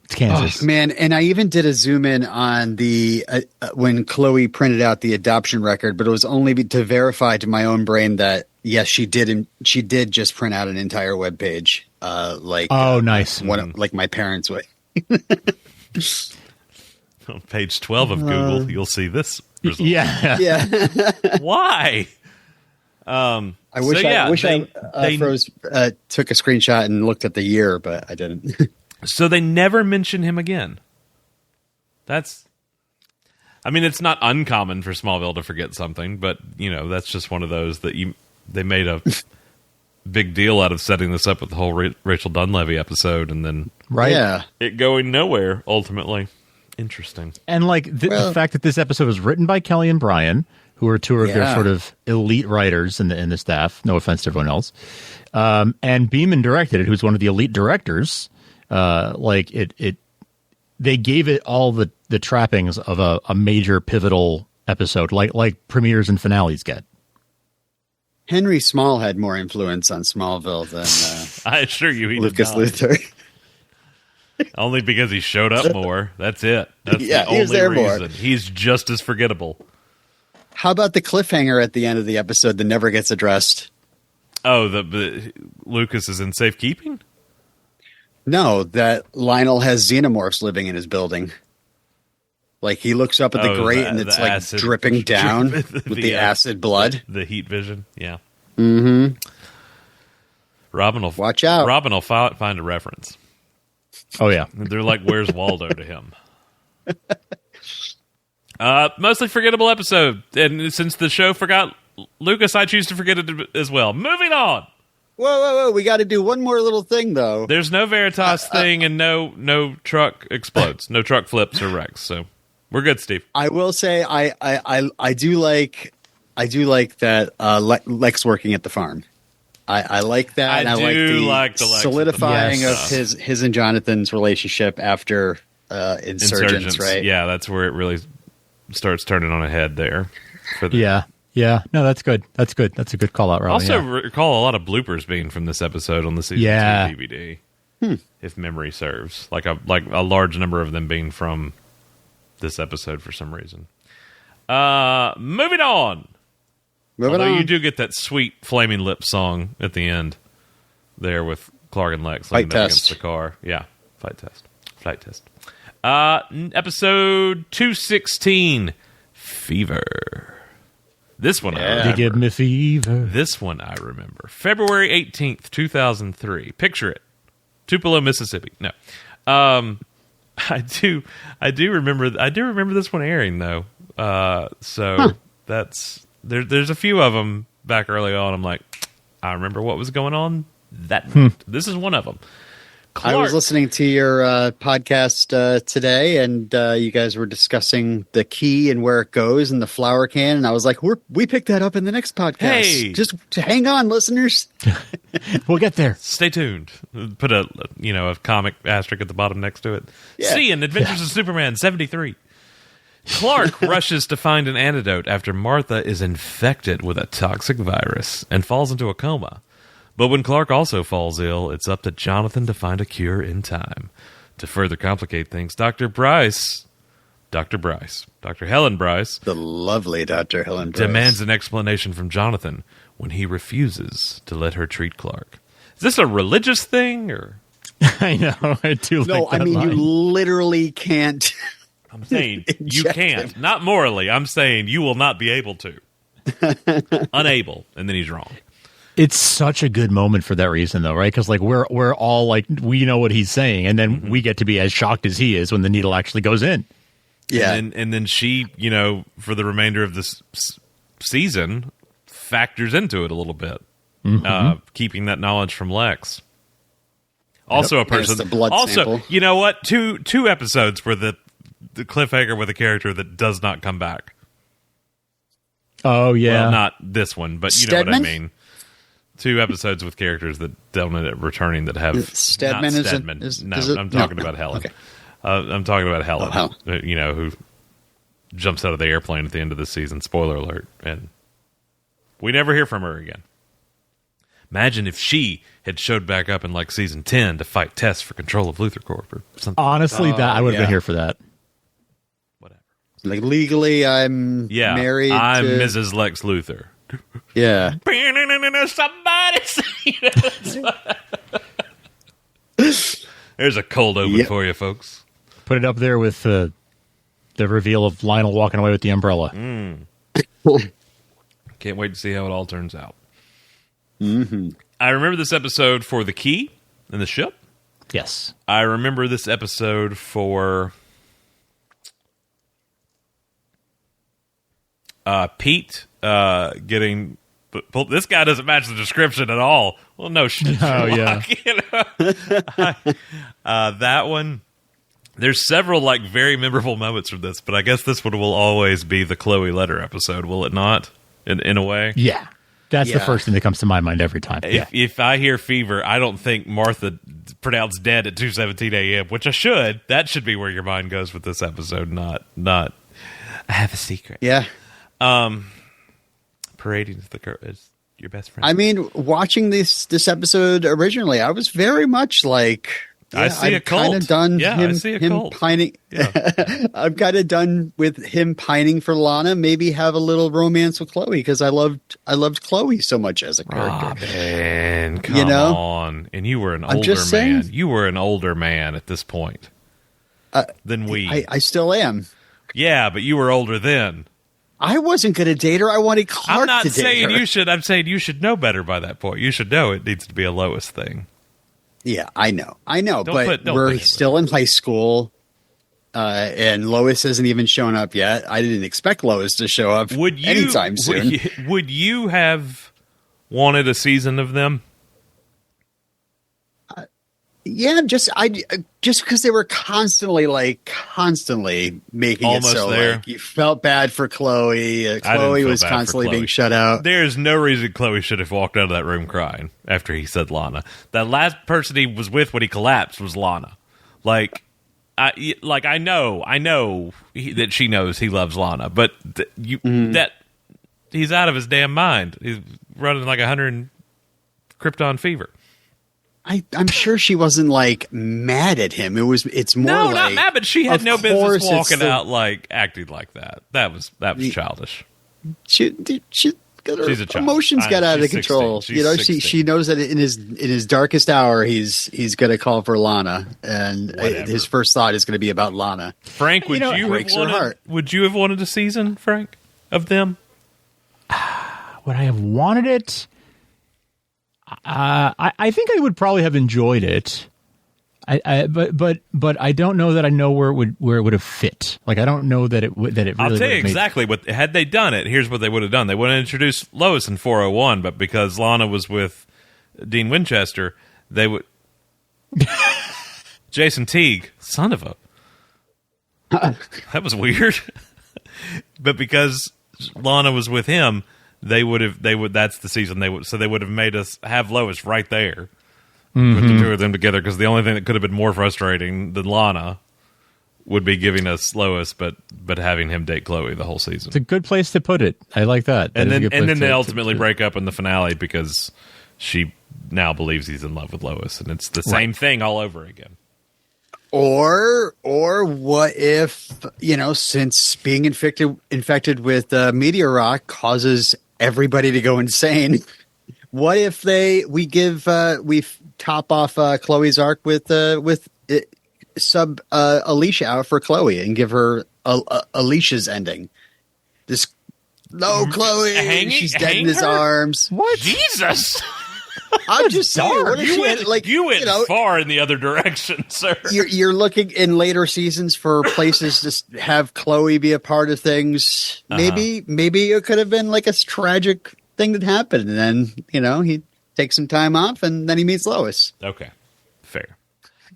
[SPEAKER 10] It's Kansas.
[SPEAKER 9] Oh, man, and I even did a zoom in on the when Chloe printed out the adoption record, but it was only to verify to my own brain that yes, she did just print out an entire web page,
[SPEAKER 10] nice.
[SPEAKER 9] Like my parents would.
[SPEAKER 8] On page 12 of Google, you'll see this result.
[SPEAKER 10] Yeah.
[SPEAKER 9] Yeah.
[SPEAKER 8] Why?
[SPEAKER 9] I wish I took a screenshot and looked at the year, but I didn't.
[SPEAKER 8] So they never mention him again. It's not uncommon for Smallville to forget something, but that's just one of those that they made a big deal out of setting this up with the whole Rachel Dunleavy episode, and then
[SPEAKER 10] Right.
[SPEAKER 8] it going nowhere ultimately. Interesting.
[SPEAKER 10] And like the fact that this episode was written by Kelly and Brian, who are two of their sort of elite writers in the staff. No offense to everyone else. And Beeman directed it, who's one of the elite directors. They gave it all the trappings of a major pivotal episode, like premieres and finales get.
[SPEAKER 9] Henry Small had more influence on Smallville than
[SPEAKER 8] I assure you, he
[SPEAKER 9] Lucas
[SPEAKER 8] did not.
[SPEAKER 9] Luthor.
[SPEAKER 8] Only because he showed up more. That's it. That's the
[SPEAKER 9] he was
[SPEAKER 8] only
[SPEAKER 9] there
[SPEAKER 8] reason.
[SPEAKER 9] more.
[SPEAKER 8] He's just as forgettable.
[SPEAKER 9] How about the cliffhanger at the end of the episode that never gets addressed?
[SPEAKER 8] Oh, the Lucas is in safekeeping?
[SPEAKER 9] No, that Lionel has xenomorphs living in his building. Like he looks up at the grate and it's like
[SPEAKER 8] acid
[SPEAKER 9] dripping down with the acid blood.
[SPEAKER 8] The heat vision, yeah.
[SPEAKER 9] Mm-hmm.
[SPEAKER 8] Robin will
[SPEAKER 9] Watch out.
[SPEAKER 8] Robin will find a reference.
[SPEAKER 10] Oh yeah.
[SPEAKER 8] They're like, "Where's Waldo?" to him. Mostly forgettable episode, and since the show forgot Lucas, I choose to forget it as well. Moving on.
[SPEAKER 9] Whoa! We got to do one more little thing though.
[SPEAKER 8] There's no Veritas thing, and no truck explodes, no truck flips or wrecks. So we're good, Steve.
[SPEAKER 9] I will say I do like that Lex working at the farm. I like that.
[SPEAKER 8] I
[SPEAKER 9] and I
[SPEAKER 8] do
[SPEAKER 9] like
[SPEAKER 8] the Lex
[SPEAKER 9] solidifying
[SPEAKER 10] Yes.
[SPEAKER 9] of his and Jonathan's relationship after Insurgents, right?
[SPEAKER 8] Yeah, that's where it really starts turning on a head there.
[SPEAKER 10] Yeah. No, that's good. That's good. That's a good call out, Robbie.
[SPEAKER 8] Also,
[SPEAKER 10] yeah.
[SPEAKER 8] recall a lot of bloopers being from this episode on the season 2 DVD, if memory serves. Like a large number of them being from this episode for some reason. Moving on. Although you do get that sweet Flaming Lips song at the end there with Clark and Lex leaning up against the car. Yeah, flight test. Episode 216, Fever. This one I remember.
[SPEAKER 10] They give me fever.
[SPEAKER 8] This one I remember. February 18th, 2003. Picture it. Tupelo, Mississippi. No. I do remember this one airing though. That's there's a few of them back early on. I'm like, I remember what was going on that night. This is one of them.
[SPEAKER 9] I was listening to your podcast today, and you guys were discussing the key and where it goes in the flower can, and I was like, we picked that up in the next podcast.
[SPEAKER 8] Hey!
[SPEAKER 9] Just hang on, listeners.
[SPEAKER 10] We'll get there.
[SPEAKER 8] Stay tuned. Put a comic asterisk at the bottom next to it.
[SPEAKER 9] Yeah.
[SPEAKER 8] See in Adventures of Superman 73. Clark rushes to find an antidote after Martha is infected with a toxic virus and falls into a coma. But when Clark also falls ill, it's up to Jonathan to find a cure in time. To further complicate things, Dr. Helen Bryce,
[SPEAKER 9] The lovely Dr. Helen Bryce.
[SPEAKER 8] demands an explanation from Jonathan when he refuses to let her treat Clark. Is this a religious thing, or?
[SPEAKER 10] I know. I do
[SPEAKER 9] No,
[SPEAKER 10] like that
[SPEAKER 9] I mean,
[SPEAKER 10] line.
[SPEAKER 9] you literally can't.
[SPEAKER 8] I'm saying you
[SPEAKER 9] Inject
[SPEAKER 8] can't.
[SPEAKER 9] him.
[SPEAKER 8] Not morally. I'm saying you will not be able to. Unable. And then he's wrong.
[SPEAKER 10] It's such a good moment for that reason, though, right? Because like we're all like, we know what he's saying, and then we get to be as shocked as he is when the needle actually goes in.
[SPEAKER 9] Yeah.
[SPEAKER 8] And then she, for the remainder of this season, factors into it a little bit, keeping that knowledge from Lex. Also, a person.
[SPEAKER 9] It's the blood
[SPEAKER 8] also,
[SPEAKER 9] sample.
[SPEAKER 8] you know what? Two episodes where the cliffhanger with a character that does not come back.
[SPEAKER 10] Oh yeah,
[SPEAKER 8] Well, not this one, but you know what I
[SPEAKER 9] Stedman?
[SPEAKER 8] mean. 2 episodes with characters that don't end up returning that have
[SPEAKER 9] Stedman
[SPEAKER 8] not
[SPEAKER 9] is it-
[SPEAKER 8] Stedman.
[SPEAKER 9] is
[SPEAKER 8] No,
[SPEAKER 9] it?
[SPEAKER 8] I'm talking
[SPEAKER 9] No,
[SPEAKER 8] about
[SPEAKER 9] no.
[SPEAKER 8] Helen.
[SPEAKER 9] Okay.
[SPEAKER 8] I'm talking about Helen.
[SPEAKER 9] Oh, Helen.
[SPEAKER 8] Who jumps out of the airplane at the end of the season. Spoiler alert. And we never hear from her again. Imagine if she had showed back up in like season 10 to fight Tess for control of Luthor Corp or something.
[SPEAKER 10] honestly, that I would have
[SPEAKER 9] yeah.
[SPEAKER 10] been here for that.
[SPEAKER 8] Whatever.
[SPEAKER 9] Like, legally, I'm
[SPEAKER 8] Yeah,
[SPEAKER 9] married
[SPEAKER 8] I'm
[SPEAKER 9] to...
[SPEAKER 8] Mrs. Lex Luthor.
[SPEAKER 9] Yeah.
[SPEAKER 8] Somebody say There's a cold open
[SPEAKER 9] Yep.
[SPEAKER 8] for you, folks.
[SPEAKER 10] Put it up there with the reveal of Lionel walking away with the umbrella.
[SPEAKER 8] Can't wait to see how it all turns out. Mm-hmm. I remember this episode for the key and the ship.
[SPEAKER 10] Yes.
[SPEAKER 8] I remember this episode for Pete getting... This guy doesn't match the description at all. Well, no shit.
[SPEAKER 10] Oh, yeah.
[SPEAKER 8] That one... There's several like very memorable moments from this, but I guess this one will always be the Chloe letter episode, will it not? In a way?
[SPEAKER 10] Yeah. That's the
[SPEAKER 9] Yeah.
[SPEAKER 10] first thing that comes to my mind every time. Yeah.
[SPEAKER 8] If I hear fever, I don't think Martha pronounced dead at 2:17 a.m., which I should. That should be where your mind goes with this episode, not I have a secret.
[SPEAKER 9] Yeah.
[SPEAKER 8] Parading is your best friend.
[SPEAKER 9] I mean, watching this episode originally, I was very much like...
[SPEAKER 8] I see a cult.
[SPEAKER 9] Kind of done
[SPEAKER 8] Yeah,
[SPEAKER 9] him,
[SPEAKER 8] I see a
[SPEAKER 9] him
[SPEAKER 8] cult.
[SPEAKER 9] pining.
[SPEAKER 8] Yeah.
[SPEAKER 9] I'm kind of done with him pining for Lana. Maybe have a little romance with Chloe because I loved Chloe so much as a character.
[SPEAKER 8] Robin, come
[SPEAKER 9] You know?
[SPEAKER 8] on. And you were an
[SPEAKER 9] I'm
[SPEAKER 8] older
[SPEAKER 9] just
[SPEAKER 8] man.
[SPEAKER 9] saying.
[SPEAKER 8] You were an older man at this point than we.
[SPEAKER 9] I still am.
[SPEAKER 8] Yeah, but you were older then.
[SPEAKER 9] I wasn't going to date her. I wanted Clark
[SPEAKER 8] I'm not
[SPEAKER 9] to date
[SPEAKER 8] saying
[SPEAKER 9] her.
[SPEAKER 8] you should. I'm saying you should know better by that point. You should know it needs to be a Lois thing.
[SPEAKER 9] Yeah, I know.
[SPEAKER 8] Don't
[SPEAKER 9] But
[SPEAKER 8] put
[SPEAKER 9] we're
[SPEAKER 8] it
[SPEAKER 9] still in high school, and Lois hasn't even shown up yet. I didn't expect Lois to show up anytime soon.
[SPEAKER 8] Would you have wanted a season of them?
[SPEAKER 9] Yeah, just because they were constantly making
[SPEAKER 8] Almost
[SPEAKER 9] it so
[SPEAKER 8] there.
[SPEAKER 9] like you felt bad for Chloe.
[SPEAKER 8] didn't
[SPEAKER 9] Chloe
[SPEAKER 8] feel
[SPEAKER 9] was
[SPEAKER 8] bad for
[SPEAKER 9] constantly
[SPEAKER 8] Chloe.
[SPEAKER 9] being shut out.
[SPEAKER 8] There's no reason Chloe should have walked out of that room crying after he said Lana. That last person he was with when he collapsed was Lana. I know that she knows he loves Lana, but that he's out of his damn mind. He's running like 100 Krypton fever.
[SPEAKER 9] I'm sure she wasn't like mad at him. It's more
[SPEAKER 8] No,
[SPEAKER 9] like,
[SPEAKER 8] not mad, but she had
[SPEAKER 9] of
[SPEAKER 8] no business
[SPEAKER 9] course it's
[SPEAKER 8] walking
[SPEAKER 9] the-
[SPEAKER 8] out like acting like that. That was childish.
[SPEAKER 9] She got her
[SPEAKER 8] She's a child.
[SPEAKER 9] emotions got out of
[SPEAKER 8] She's
[SPEAKER 9] control.
[SPEAKER 8] 16.
[SPEAKER 9] You know,
[SPEAKER 8] She's
[SPEAKER 9] she knows that in his darkest hour, he's going to call for Lana, and
[SPEAKER 8] Whatever.
[SPEAKER 9] his first thought is going to be about Lana.
[SPEAKER 8] Frank, would you have
[SPEAKER 9] breaks her heart.
[SPEAKER 8] Would you have wanted a season, Frank, of them?
[SPEAKER 10] Would I have wanted it? I think I would probably have enjoyed it. But I don't know that I know where it would have fit. Like I don't know that it really.
[SPEAKER 8] I'll tell you
[SPEAKER 10] would have made-
[SPEAKER 8] exactly what had they done it. Here's what they would have done. They would have introduced Lois in 401, but because Lana was with Dean Winchester, they would. Jason Teague, son of a... That was weird. But because Lana was with him, that's the season they would have made us have Lois right there. Put the two of them together, because the only thing that could have been more frustrating than Lana would be giving us Lois, but having him date Chloe the whole season.
[SPEAKER 10] It's a good place to put it. I like that.
[SPEAKER 8] And then they ultimately break up in the finale because she now believes he's in love with Lois, and it's the same thing all over again.
[SPEAKER 9] Or what if, since being infected with meteor rock causes everybody to go insane? What if we top off Chloe's arc with sub Alicia out for Chloe and give her Alicia's ending? Chloe, she's dead in his arms.
[SPEAKER 8] What? Jesus.
[SPEAKER 9] I'm just saying. What if
[SPEAKER 8] you went far in the other direction, sir.
[SPEAKER 9] You're looking in later seasons for places to have Chloe be a part of things. Maybe it could have been like a tragic thing that happened, and then he takes some time off, and then he meets Lois.
[SPEAKER 8] Okay, fair.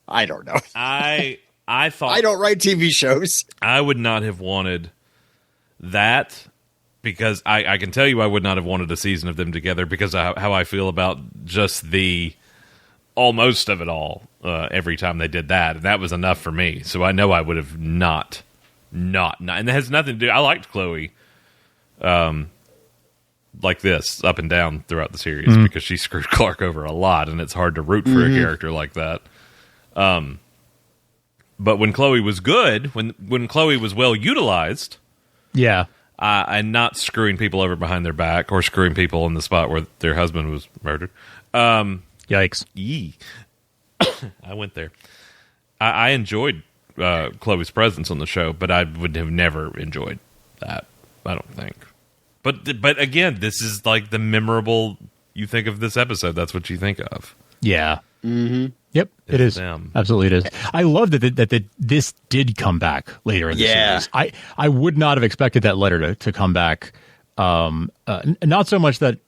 [SPEAKER 9] I don't know.
[SPEAKER 8] I thought
[SPEAKER 9] I don't write TV shows.
[SPEAKER 8] I would not have wanted that. Because I can tell you I would not have wanted a season of them together because of how I feel about just the almost of it all every time they did that. And that was enough for me. So I know I would have not. And it has nothing to do. I liked Chloe like this, up and down throughout the series, because she screwed Clark over a lot, and it's hard to root for a character like that. But when Chloe was good, when Chloe was well utilized...
[SPEAKER 10] Yeah.
[SPEAKER 8] And not screwing people over behind their back or screwing people in the spot where their husband was murdered.
[SPEAKER 10] Yikes.
[SPEAKER 8] Yee. I went there. I enjoyed Chloe's presence on the show, but I would have never enjoyed that, I don't think. But again, this is like the memorable, you think of this episode, that's what you think of.
[SPEAKER 10] Yeah. Mm-hmm. Yep, it is.
[SPEAKER 8] Them.
[SPEAKER 10] Absolutely, it is. I love that this did come back later in the series. I would not have expected that letter to come back. Not so much that.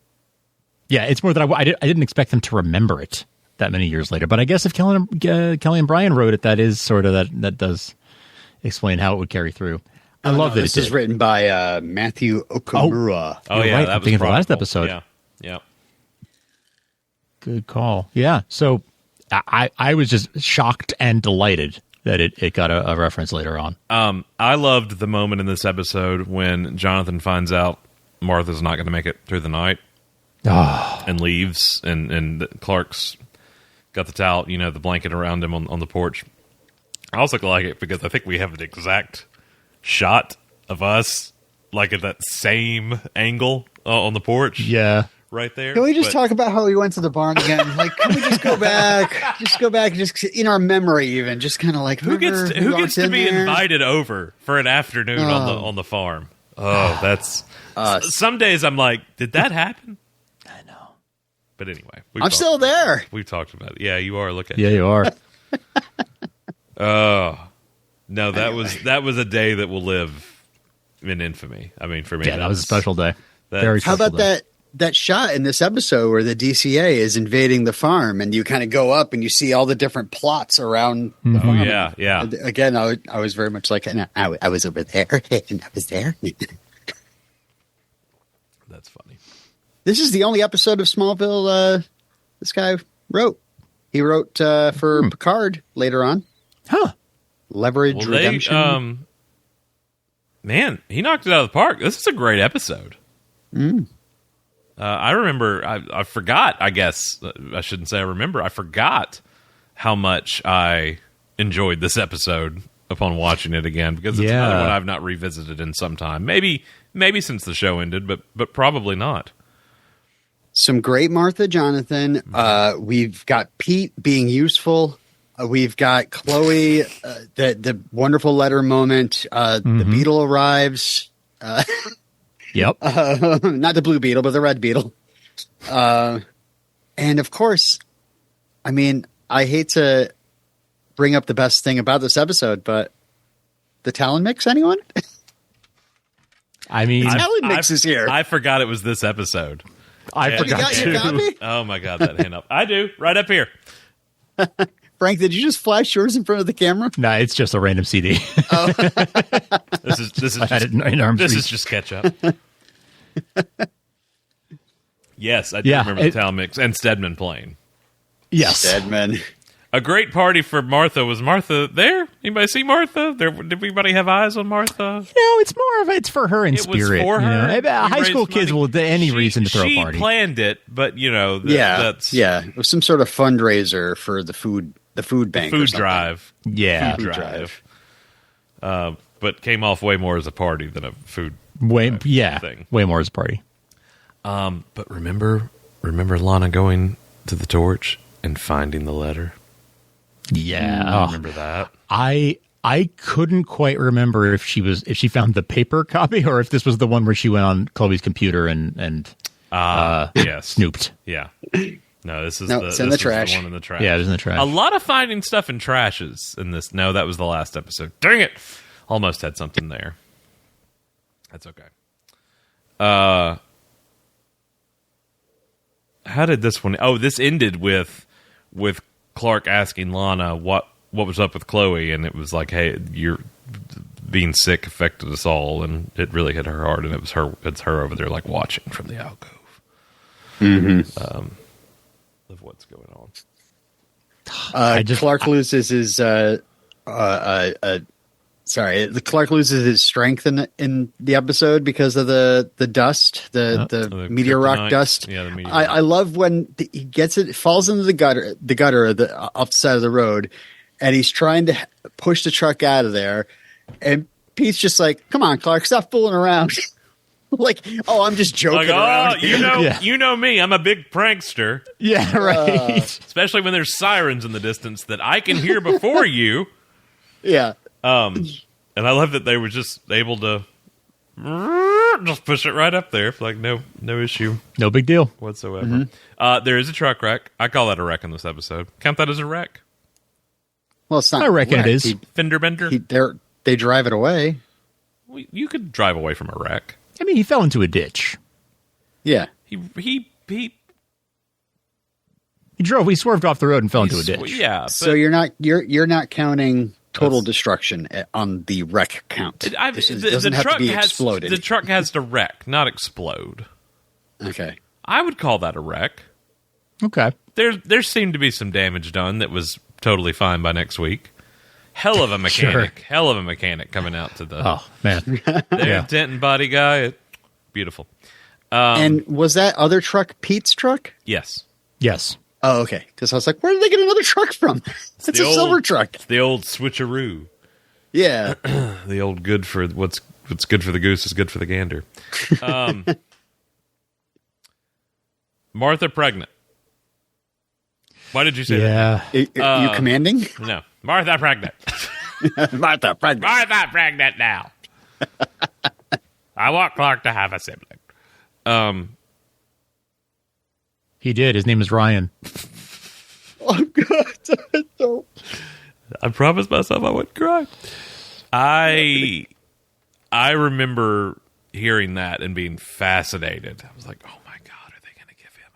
[SPEAKER 10] Yeah, it's more that I didn't expect them to remember it that many years later. But I guess if Kelly and Brian wrote it, that is sort of that does explain how it would carry through. I love that
[SPEAKER 9] this is written by Matthew Okamura.
[SPEAKER 8] Oh yeah,
[SPEAKER 10] right.
[SPEAKER 8] that
[SPEAKER 10] I'm
[SPEAKER 8] was
[SPEAKER 10] thinking of the last
[SPEAKER 8] Prodigal.
[SPEAKER 10] episode.
[SPEAKER 8] Yeah.
[SPEAKER 10] Good call. Yeah. So I was just shocked and delighted that it got a reference later on.
[SPEAKER 8] I loved the moment in this episode when Jonathan finds out Martha's not going to make it through the night and leaves, and Clark's got the towel, the blanket around him on the porch. I also like it because I think we have an exact shot of us, like at that same angle on the porch.
[SPEAKER 10] Yeah.
[SPEAKER 8] Right there.
[SPEAKER 9] Can we just talk about how we went to the barn again? Like, can we just go back? Just in our memory, even just kind of like
[SPEAKER 8] who gets to be invited over for an afternoon on the farm? Oh, that's some days I'm like, did that happen?
[SPEAKER 10] I know.
[SPEAKER 8] But anyway,
[SPEAKER 9] I'm still there.
[SPEAKER 8] We've talked about it. Yeah, you are. Look at
[SPEAKER 10] Yeah, you are.
[SPEAKER 8] Oh no, that was a day that will live in infamy. I mean, for me,
[SPEAKER 10] Yeah, that was a special day. Very
[SPEAKER 9] How
[SPEAKER 10] special
[SPEAKER 9] about
[SPEAKER 10] day.
[SPEAKER 9] that shot in this episode where the DCA is invading the farm, and you kind of go up and you see all the different plots around the farm.
[SPEAKER 8] Yeah.
[SPEAKER 9] Again, I was very much like, I was over there, and I was there.
[SPEAKER 8] That's funny.
[SPEAKER 9] This is the only episode of Smallville this guy wrote. He wrote for Picard later on.
[SPEAKER 10] Huh.
[SPEAKER 9] Leverage Redemption.
[SPEAKER 8] Man, he knocked it out of the park. This is a great episode. I remember, I forgot, I guess, I shouldn't say I remember, I forgot how much I enjoyed this episode upon watching it again, because it's another one I've not revisited in some time. Maybe since the show ended, but probably not.
[SPEAKER 9] Some great Martha Jonathan. We've got Pete being useful. We've got Chloe, the wonderful letter moment. The Beetle arrives.
[SPEAKER 10] Yep.
[SPEAKER 9] Not the blue beetle, but the red beetle. And of course, I mean, I hate to bring up the best thing about this episode, but the Talon mix, anyone?
[SPEAKER 10] I mean,
[SPEAKER 9] the Talon mix is here.
[SPEAKER 8] I forgot it was this episode.
[SPEAKER 10] I forgot
[SPEAKER 9] you got your
[SPEAKER 10] too.
[SPEAKER 9] copy?
[SPEAKER 8] Oh my God, that hand up. I do, right up here.
[SPEAKER 9] Frank, did you just flash yours in front of the camera?
[SPEAKER 10] Nah, it's just a random CD.
[SPEAKER 8] This is
[SPEAKER 10] I had
[SPEAKER 8] just,
[SPEAKER 10] it in arm's
[SPEAKER 8] this is
[SPEAKER 10] reach.
[SPEAKER 8] just catch up. Yes, I do
[SPEAKER 10] Yeah,
[SPEAKER 8] remember the talent mix and Stedman playing.
[SPEAKER 10] Yes.
[SPEAKER 9] Deadman.
[SPEAKER 8] A great party for Martha. Was Martha there? Anybody see Martha? Did anybody have eyes on Martha?
[SPEAKER 10] No, it's more of it's for her in
[SPEAKER 8] It was
[SPEAKER 10] spirit.
[SPEAKER 8] for her.
[SPEAKER 10] You know?
[SPEAKER 8] We
[SPEAKER 10] High school
[SPEAKER 8] raised
[SPEAKER 10] kids
[SPEAKER 8] money.
[SPEAKER 10] will any reason to throw a party.
[SPEAKER 8] She planned it, but that's
[SPEAKER 9] It was some sort of fundraiser for the food bank. or
[SPEAKER 8] food
[SPEAKER 9] something.
[SPEAKER 8] drive.
[SPEAKER 10] Yeah,
[SPEAKER 8] Food drive. But came off way more as a party than a food thing.
[SPEAKER 10] way more as a party.
[SPEAKER 8] But remember Lana going to the torch and finding the letter?
[SPEAKER 10] Yeah,
[SPEAKER 8] I remember that.
[SPEAKER 10] I couldn't quite remember if she found the paper copy or if this was the one where she went on Chloe's computer and
[SPEAKER 8] Yes.
[SPEAKER 10] snooped.
[SPEAKER 8] Yeah. No, this is
[SPEAKER 9] it's in the trash.
[SPEAKER 8] The one in the trash.
[SPEAKER 10] Yeah, it was in the trash.
[SPEAKER 8] A lot of finding stuff in trashes in this. No, that was the last episode. Dang it! Almost had something there. That's okay. How did this one? Oh, this ended with Clark asking Lana what was up with Chloe, and it was like, "Hey, you're being sick affected us all," and it really hit her hard. And it's her over there like watching from the alcove. Of what's going on.
[SPEAKER 9] Clark loses his Clark loses his strength in the episode because of the dust, the meteor rock
[SPEAKER 8] kryptonite.
[SPEAKER 9] dust.
[SPEAKER 8] Yeah, the meteor
[SPEAKER 9] I
[SPEAKER 8] rock.
[SPEAKER 9] love when he gets it, falls into the gutter off the side of the road, and he's trying to push the truck out of there, and Pete's just like, "Come on, Clark, stop fooling around." Like, oh, I'm just joking
[SPEAKER 8] Like,
[SPEAKER 9] around.
[SPEAKER 8] you know me. I'm a big prankster,
[SPEAKER 10] Yeah, right.
[SPEAKER 8] especially when there's sirens in the distance that I can hear before you.
[SPEAKER 9] Yeah.
[SPEAKER 8] And I love that they were just able to just push it right up there. Like, no issue
[SPEAKER 10] No big deal.
[SPEAKER 8] whatsoever. There is a truck wreck. I call that a wreck in this episode. Count that as a wreck.
[SPEAKER 9] Well, it's not.
[SPEAKER 10] I reckon it is.
[SPEAKER 8] Fender bender.
[SPEAKER 9] They drive it away.
[SPEAKER 8] You could drive away from a wreck.
[SPEAKER 10] I mean, he fell into a ditch.
[SPEAKER 9] Yeah.
[SPEAKER 8] He
[SPEAKER 10] He swerved off the road and fell into a ditch.
[SPEAKER 8] Yeah. But
[SPEAKER 9] So you're not counting total destruction on the wreck count. Doesn't have to be exploded.
[SPEAKER 8] The truck has to wreck, not explode.
[SPEAKER 9] Okay.
[SPEAKER 8] I would call that a wreck.
[SPEAKER 10] Okay.
[SPEAKER 8] There seemed to be some damage done that was totally fine by next week. Hell of a mechanic.
[SPEAKER 10] Sure.
[SPEAKER 8] Hell of a mechanic coming out to the
[SPEAKER 10] Oh, man.
[SPEAKER 8] dent and body guy. Beautiful.
[SPEAKER 9] And was that other truck Pete's truck?
[SPEAKER 8] Yes.
[SPEAKER 10] Yes.
[SPEAKER 9] Oh, okay. Because I was like, where did they get another truck from? It's a
[SPEAKER 8] the old-
[SPEAKER 9] silver truck.
[SPEAKER 8] It's the old switcheroo.
[SPEAKER 9] Yeah.
[SPEAKER 8] The old good for what's good for the goose is good for the gander. Martha pregnant. Why did you say
[SPEAKER 9] Are you commanding?
[SPEAKER 8] that? No. Martha pregnant.
[SPEAKER 9] Martha, pregnant.
[SPEAKER 8] Martha pregnant now. I want Clark to have a sibling.
[SPEAKER 10] He did. His name is Ryan.
[SPEAKER 9] Oh, God. Don't.
[SPEAKER 8] I promised myself I wouldn't cry. I remember hearing that and being fascinated. I was like, oh my God, are they going to give him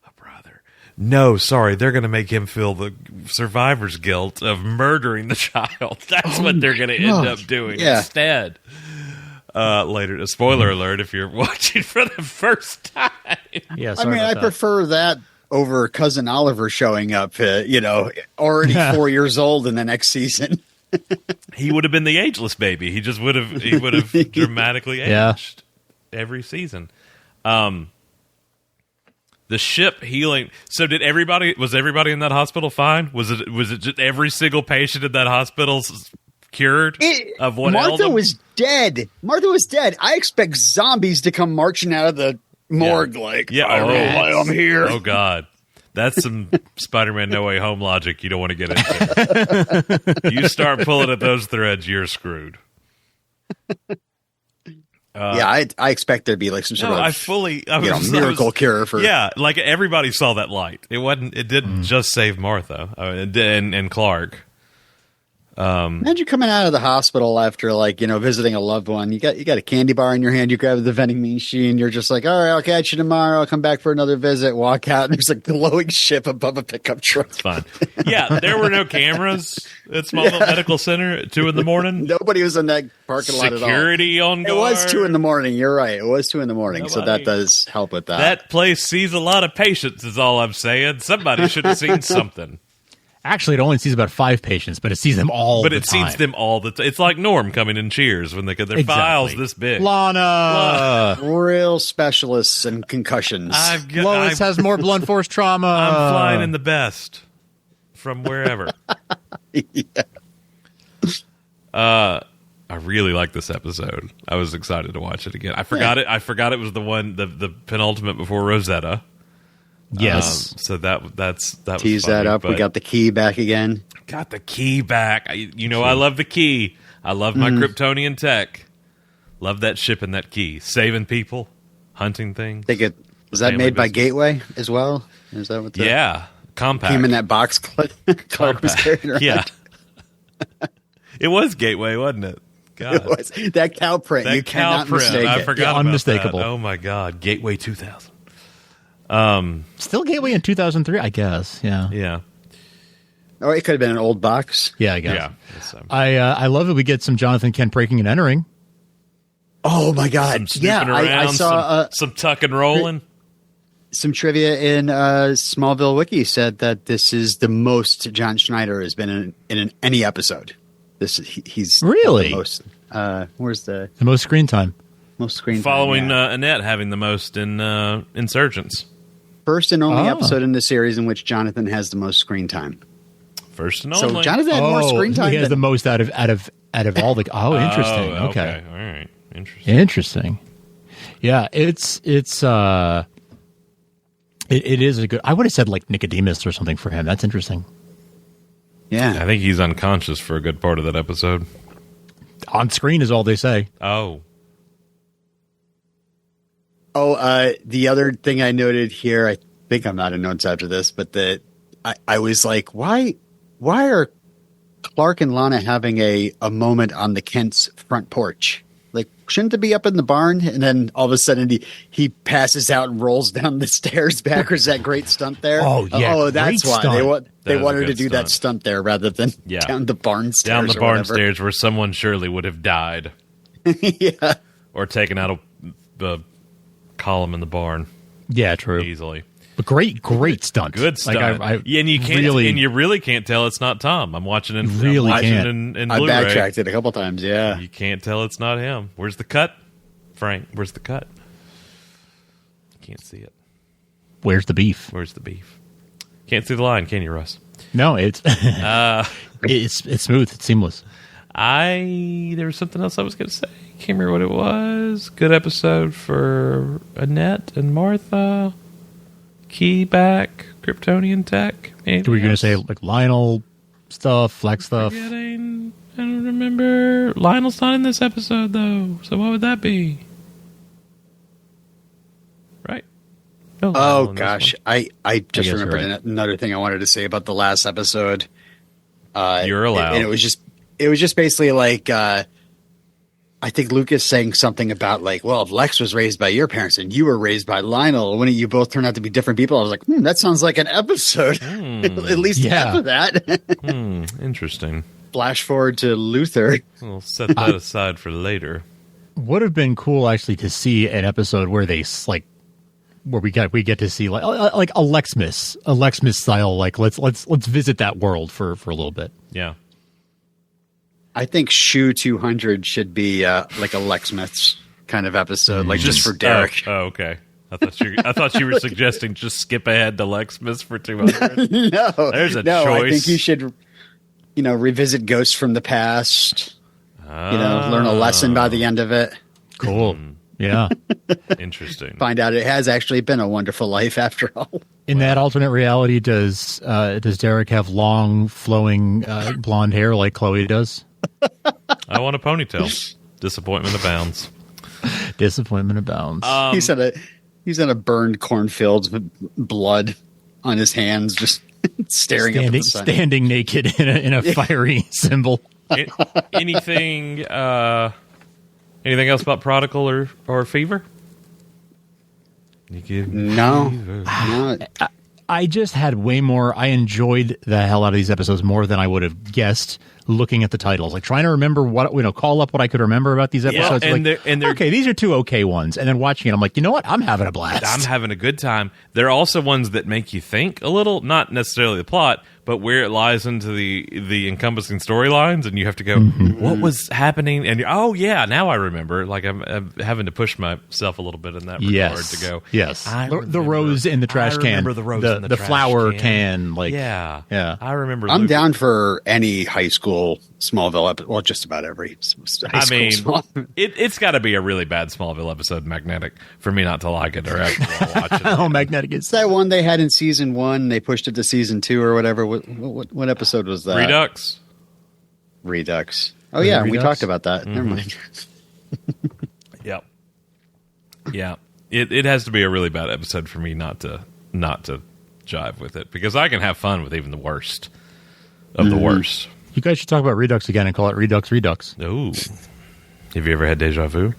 [SPEAKER 8] a brother? No, sorry, they're going to make him feel the survivor's guilt of murdering the child. That's what they're going to end up doing instead. Later, a spoiler alert if you're watching for the first time.
[SPEAKER 10] Yeah,
[SPEAKER 9] I mean, I prefer that over Cousin Oliver showing up, already 4 years old in the next season.
[SPEAKER 8] He would have been the ageless baby. He would have dramatically aged every season. The ship healing. So was everybody in that hospital fine? Was it just every single patient in that hospital cured of what ailed
[SPEAKER 9] Martha
[SPEAKER 8] them?
[SPEAKER 9] was dead. Martha was dead. I expect zombies to come marching out of the morgue like, I don't know why I'm here.
[SPEAKER 8] Oh God. That's some Spider-Man No Way Home logic you don't want to get into. You start pulling at those threads, you're screwed.
[SPEAKER 9] I expect there to be like some sort of miracle cure for.
[SPEAKER 8] Yeah, like everybody saw that light. It didn't just save Martha and Clark.
[SPEAKER 9] Imagine coming out of the hospital after visiting a loved one. You got a candy bar in your hand. You grab the vending machine. You're just like, all right, I'll catch you tomorrow. I'll come back for another visit. Walk out, and there's a glowing ship above a pickup truck.
[SPEAKER 8] It's fine. Yeah, there were no cameras at Smallville Medical Center at 2 a.m.
[SPEAKER 9] Nobody was in that parking lot at all.
[SPEAKER 8] Security on guard.
[SPEAKER 9] It was 2 a.m. You're right. It was 2 a.m. So that
[SPEAKER 8] Nobody.
[SPEAKER 9] does help with that.
[SPEAKER 8] That place sees a lot of patients, is all I'm saying. Somebody should have seen something.
[SPEAKER 10] Actually, it only sees about 5 patients, but it sees them all
[SPEAKER 8] But
[SPEAKER 10] the
[SPEAKER 8] it
[SPEAKER 10] time.
[SPEAKER 8] sees them all the time. It's like Norm coming in Cheers when they get their files this big.
[SPEAKER 10] Lana!
[SPEAKER 9] Real specialists and concussions.
[SPEAKER 10] Lois has more blunt force trauma.
[SPEAKER 8] I'm flying in the best from wherever. I really like this episode. I was excited to watch it again. I forgot it. I forgot it was the one, the penultimate before Rosetta.
[SPEAKER 10] Yes.
[SPEAKER 8] So that
[SPEAKER 9] Tease
[SPEAKER 8] was funny,
[SPEAKER 9] that up. We
[SPEAKER 8] but
[SPEAKER 9] got the key back again.
[SPEAKER 8] got the key back. I love the key. I love my Kryptonian tech. Love that ship and that key. Saving people, hunting things.
[SPEAKER 9] Was that
[SPEAKER 8] Family
[SPEAKER 9] made by
[SPEAKER 8] business.
[SPEAKER 9] Gateway as well? Is that what the
[SPEAKER 8] Yeah, compact.
[SPEAKER 9] came in that box Clark was carrying around?
[SPEAKER 8] Yeah. It was Gateway, wasn't it? God.
[SPEAKER 9] It was. That cow print.
[SPEAKER 8] That
[SPEAKER 9] You
[SPEAKER 8] cow
[SPEAKER 9] cannot
[SPEAKER 8] print.
[SPEAKER 9] mistake
[SPEAKER 8] I
[SPEAKER 9] it.
[SPEAKER 8] forgot about
[SPEAKER 10] Unmistakable.
[SPEAKER 8] that. Oh my God, Gateway 2000.
[SPEAKER 10] Still Gateway in 2003, I guess. Yeah.
[SPEAKER 8] Yeah,
[SPEAKER 9] Or it could have been an old box.
[SPEAKER 10] Yeah, I guess.
[SPEAKER 8] yeah. So,
[SPEAKER 10] I love that we get some Jonathan Kent breaking and entering.
[SPEAKER 9] Oh my God!
[SPEAKER 8] some snooping
[SPEAKER 9] Yeah,
[SPEAKER 8] around,
[SPEAKER 9] I saw
[SPEAKER 8] some tuck and rolling.
[SPEAKER 9] some trivia in Smallville Wiki said that this is the most John Schneider has been in any episode. He's
[SPEAKER 10] Really?
[SPEAKER 9] the most. Where's the
[SPEAKER 10] The most screen time.
[SPEAKER 9] most screen time?
[SPEAKER 8] Following
[SPEAKER 9] Yeah.
[SPEAKER 8] Annette having the most in Insurgents.
[SPEAKER 9] First and only
[SPEAKER 10] Oh.
[SPEAKER 9] episode in the series in which Jonathan has the most screen time.
[SPEAKER 8] First and
[SPEAKER 9] So
[SPEAKER 8] only.
[SPEAKER 9] Jonathan had more screen time.
[SPEAKER 10] He has the
[SPEAKER 9] than,
[SPEAKER 10] most out of all the. Oh, interesting.
[SPEAKER 8] Oh,
[SPEAKER 10] Okay.
[SPEAKER 8] All right. Interesting.
[SPEAKER 10] Interesting. Yeah, it is a good. I would have said like Nicodemus or something for him. That's interesting.
[SPEAKER 9] yeah.
[SPEAKER 8] I think he's unconscious for a good part of that episode.
[SPEAKER 10] On screen is all they say.
[SPEAKER 8] Oh.
[SPEAKER 9] Oh, the other thing I noted here, I think I'm out of notes after this, but I was like, why are Clark and Lana having a moment on the Kent's front porch? Like, shouldn't they be up in the barn? And then all of a sudden he passes out and rolls down the stairs backwards. That great stunt there.
[SPEAKER 10] Oh, yeah,
[SPEAKER 9] Oh, that's
[SPEAKER 10] great
[SPEAKER 9] why
[SPEAKER 10] stunt.
[SPEAKER 9] they
[SPEAKER 8] That is a
[SPEAKER 9] wanted to
[SPEAKER 8] good
[SPEAKER 9] do that
[SPEAKER 8] stunt.
[SPEAKER 9] stunt there rather than
[SPEAKER 8] Yeah.
[SPEAKER 9] down the barn stairs.
[SPEAKER 8] Down the
[SPEAKER 9] or
[SPEAKER 8] barn
[SPEAKER 9] whatever.
[SPEAKER 8] stairs where someone surely would have died.
[SPEAKER 9] Yeah.
[SPEAKER 8] Or taken out a column in the barn
[SPEAKER 10] Yeah, true.
[SPEAKER 8] easily.
[SPEAKER 10] But great stunt.
[SPEAKER 8] Good stuff.
[SPEAKER 10] Like,
[SPEAKER 8] Yeah, and you can't,
[SPEAKER 10] really,
[SPEAKER 8] and you really can't tell it's not Tom. I'm watching in
[SPEAKER 10] Really
[SPEAKER 8] I'm watching
[SPEAKER 10] can't.
[SPEAKER 8] in
[SPEAKER 9] I
[SPEAKER 8] Blu-ray.
[SPEAKER 9] backtracked it a couple times. Yeah.
[SPEAKER 8] You can't tell it's not him. Where's the cut, Frank? Where's the cut? Can't see it.
[SPEAKER 10] Where's the beef?
[SPEAKER 8] Where's the beef? Can't see the line, can you, Russ?
[SPEAKER 10] No, it's it's smooth. It's seamless.
[SPEAKER 8] There was something else I was going to say. Can't remember what it was. Good episode for Annette and Martha. Key back, Kryptonian tech.
[SPEAKER 10] Were you going to
[SPEAKER 8] else?
[SPEAKER 10] say like Lionel stuff, Flex stuff?
[SPEAKER 8] Forgetting. I don't remember. Lionel's not in this episode, though. So what would that be? Right? No Lionel
[SPEAKER 9] Oh
[SPEAKER 8] in this
[SPEAKER 9] gosh,
[SPEAKER 8] one.
[SPEAKER 9] I just
[SPEAKER 10] guess you're
[SPEAKER 9] remembered
[SPEAKER 10] right.
[SPEAKER 9] another thing I wanted to say about the last episode.
[SPEAKER 8] You're allowed.
[SPEAKER 9] and it was just basically like I think Lucas saying something about like, well, if Lex was raised by your parents and you were raised by Lionel, wouldn't you both turn out to be different people? I was like, that sounds like an episode. At least
[SPEAKER 10] Yeah.
[SPEAKER 9] half of that.
[SPEAKER 8] Interesting.
[SPEAKER 9] Flash forward to Luther.
[SPEAKER 8] We'll set that aside for later.
[SPEAKER 10] Would have been cool actually to see an episode where they like where we get to see like a Lexmas style. Like let's visit that world for a little bit.
[SPEAKER 8] Yeah.
[SPEAKER 9] I think Shoe 200 should be like a Lex Myths kind of episode, like just for Derek.
[SPEAKER 8] Oh, okay. I thought you were suggesting just skip ahead to Lexmas for 200.
[SPEAKER 9] No,
[SPEAKER 8] There's a
[SPEAKER 9] no. I
[SPEAKER 8] choice.
[SPEAKER 9] think you should, revisit ghosts from the past. Learn a lesson by the end of it.
[SPEAKER 10] Cool. Yeah.
[SPEAKER 8] Interesting.
[SPEAKER 9] Find out it has actually been a wonderful life after all.
[SPEAKER 10] In that alternate reality, does Derek have long flowing blonde hair like Chloe does?
[SPEAKER 8] I want a ponytail. Disappointment abounds.
[SPEAKER 10] Disappointment abounds.
[SPEAKER 9] He's in a burned cornfield with blood on his hands, just Staring up at the sun.
[SPEAKER 10] Standing naked in a fiery symbol.
[SPEAKER 8] Anything else about Prodigal or Fever? You give me
[SPEAKER 9] No.
[SPEAKER 8] fever.
[SPEAKER 9] No.
[SPEAKER 10] I just had way more. I enjoyed the hell out of these episodes more than I would have guessed. Looking at the titles, like trying to remember call up what I could remember about these episodes.
[SPEAKER 8] and they're
[SPEAKER 10] okay, these are two okay ones. And then watching it, I'm like, you know what? I'm having a blast.
[SPEAKER 8] I'm having a good time. There are also ones that make you think a little, not necessarily the plot, but where it lies into the encompassing storylines, and you have to go, what was happening? And oh yeah, now I remember. Like I'm having to push myself a little bit in that regard to go.
[SPEAKER 10] Yes,
[SPEAKER 8] I
[SPEAKER 10] the
[SPEAKER 8] remember-
[SPEAKER 10] rose in the trash
[SPEAKER 8] I
[SPEAKER 10] can.
[SPEAKER 8] remember the rose in the trash
[SPEAKER 10] flower
[SPEAKER 8] can.
[SPEAKER 10] can. Like
[SPEAKER 8] yeah.
[SPEAKER 10] I
[SPEAKER 8] remember.
[SPEAKER 9] I'm
[SPEAKER 8] Luke-
[SPEAKER 9] down for any high school Smallville episode. Well, just about every high
[SPEAKER 8] I
[SPEAKER 9] school
[SPEAKER 8] mean,
[SPEAKER 9] Smallville.
[SPEAKER 8] it's got to be a really bad Smallville episode, Magnetic, for me not to like it or actually watch it.
[SPEAKER 10] Oh, Magnetic is
[SPEAKER 9] It's that one they had in season 1. They pushed it to season 2 or whatever. What episode was that?
[SPEAKER 8] Redux.
[SPEAKER 9] Oh yeah, we
[SPEAKER 10] Redux?
[SPEAKER 9] talked about that. Never mind.
[SPEAKER 8] Yep. Yeah. It has to be a really bad episode for me not to jive with it, because I can have fun with even the worst of the worst.
[SPEAKER 10] You guys should talk about Redux again and call it Redux Redux.
[SPEAKER 8] Ooh. Have you ever had deja vu?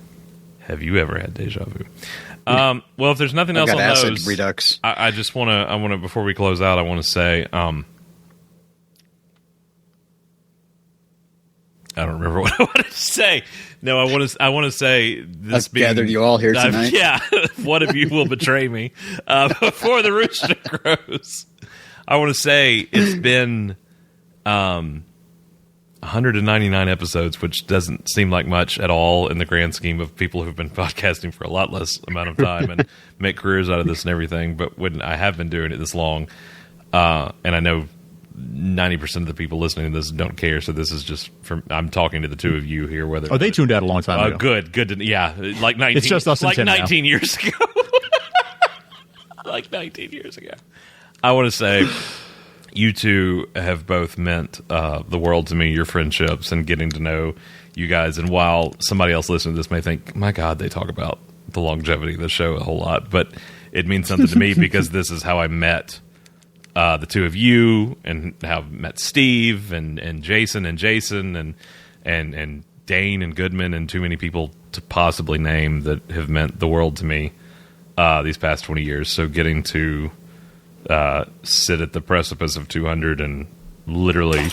[SPEAKER 8] Have you ever had deja vu? Well, if there's nothing else
[SPEAKER 9] I've
[SPEAKER 8] on
[SPEAKER 9] got acid
[SPEAKER 8] those,
[SPEAKER 9] redux.
[SPEAKER 8] I just want to before we close out, I want to say I don't remember what I wanted to say. No, I want to say this.
[SPEAKER 9] I've gathered you all here tonight.
[SPEAKER 8] Yeah, one of you will betray me before the rooster crows. I want to say it's been 199 episodes, which doesn't seem like much at all in the grand scheme of people who've been podcasting for a lot less amount of time and make careers out of this and everything. But when I have been doing it this long, and I know 90% of the people listening to this don't care, so this is just I'm talking to the two of you here. Whether
[SPEAKER 10] They tuned out a long time ago.
[SPEAKER 8] good to like 19.
[SPEAKER 10] It's just us and
[SPEAKER 8] like
[SPEAKER 10] Tim now.
[SPEAKER 8] 19 years ago. Like 19 years ago. I want to say you two have both meant the world to me. Your friendships and getting to know you guys. And while somebody else listening to this may think, my God, they talk about the longevity of the show a whole lot, but it means something to me because this is how I met the two of you, and how I met Steve and Jason and Dane and Goodman, and too many people to possibly name that have meant the world to me these past 20 years. So getting to sit at the precipice of 200 and literally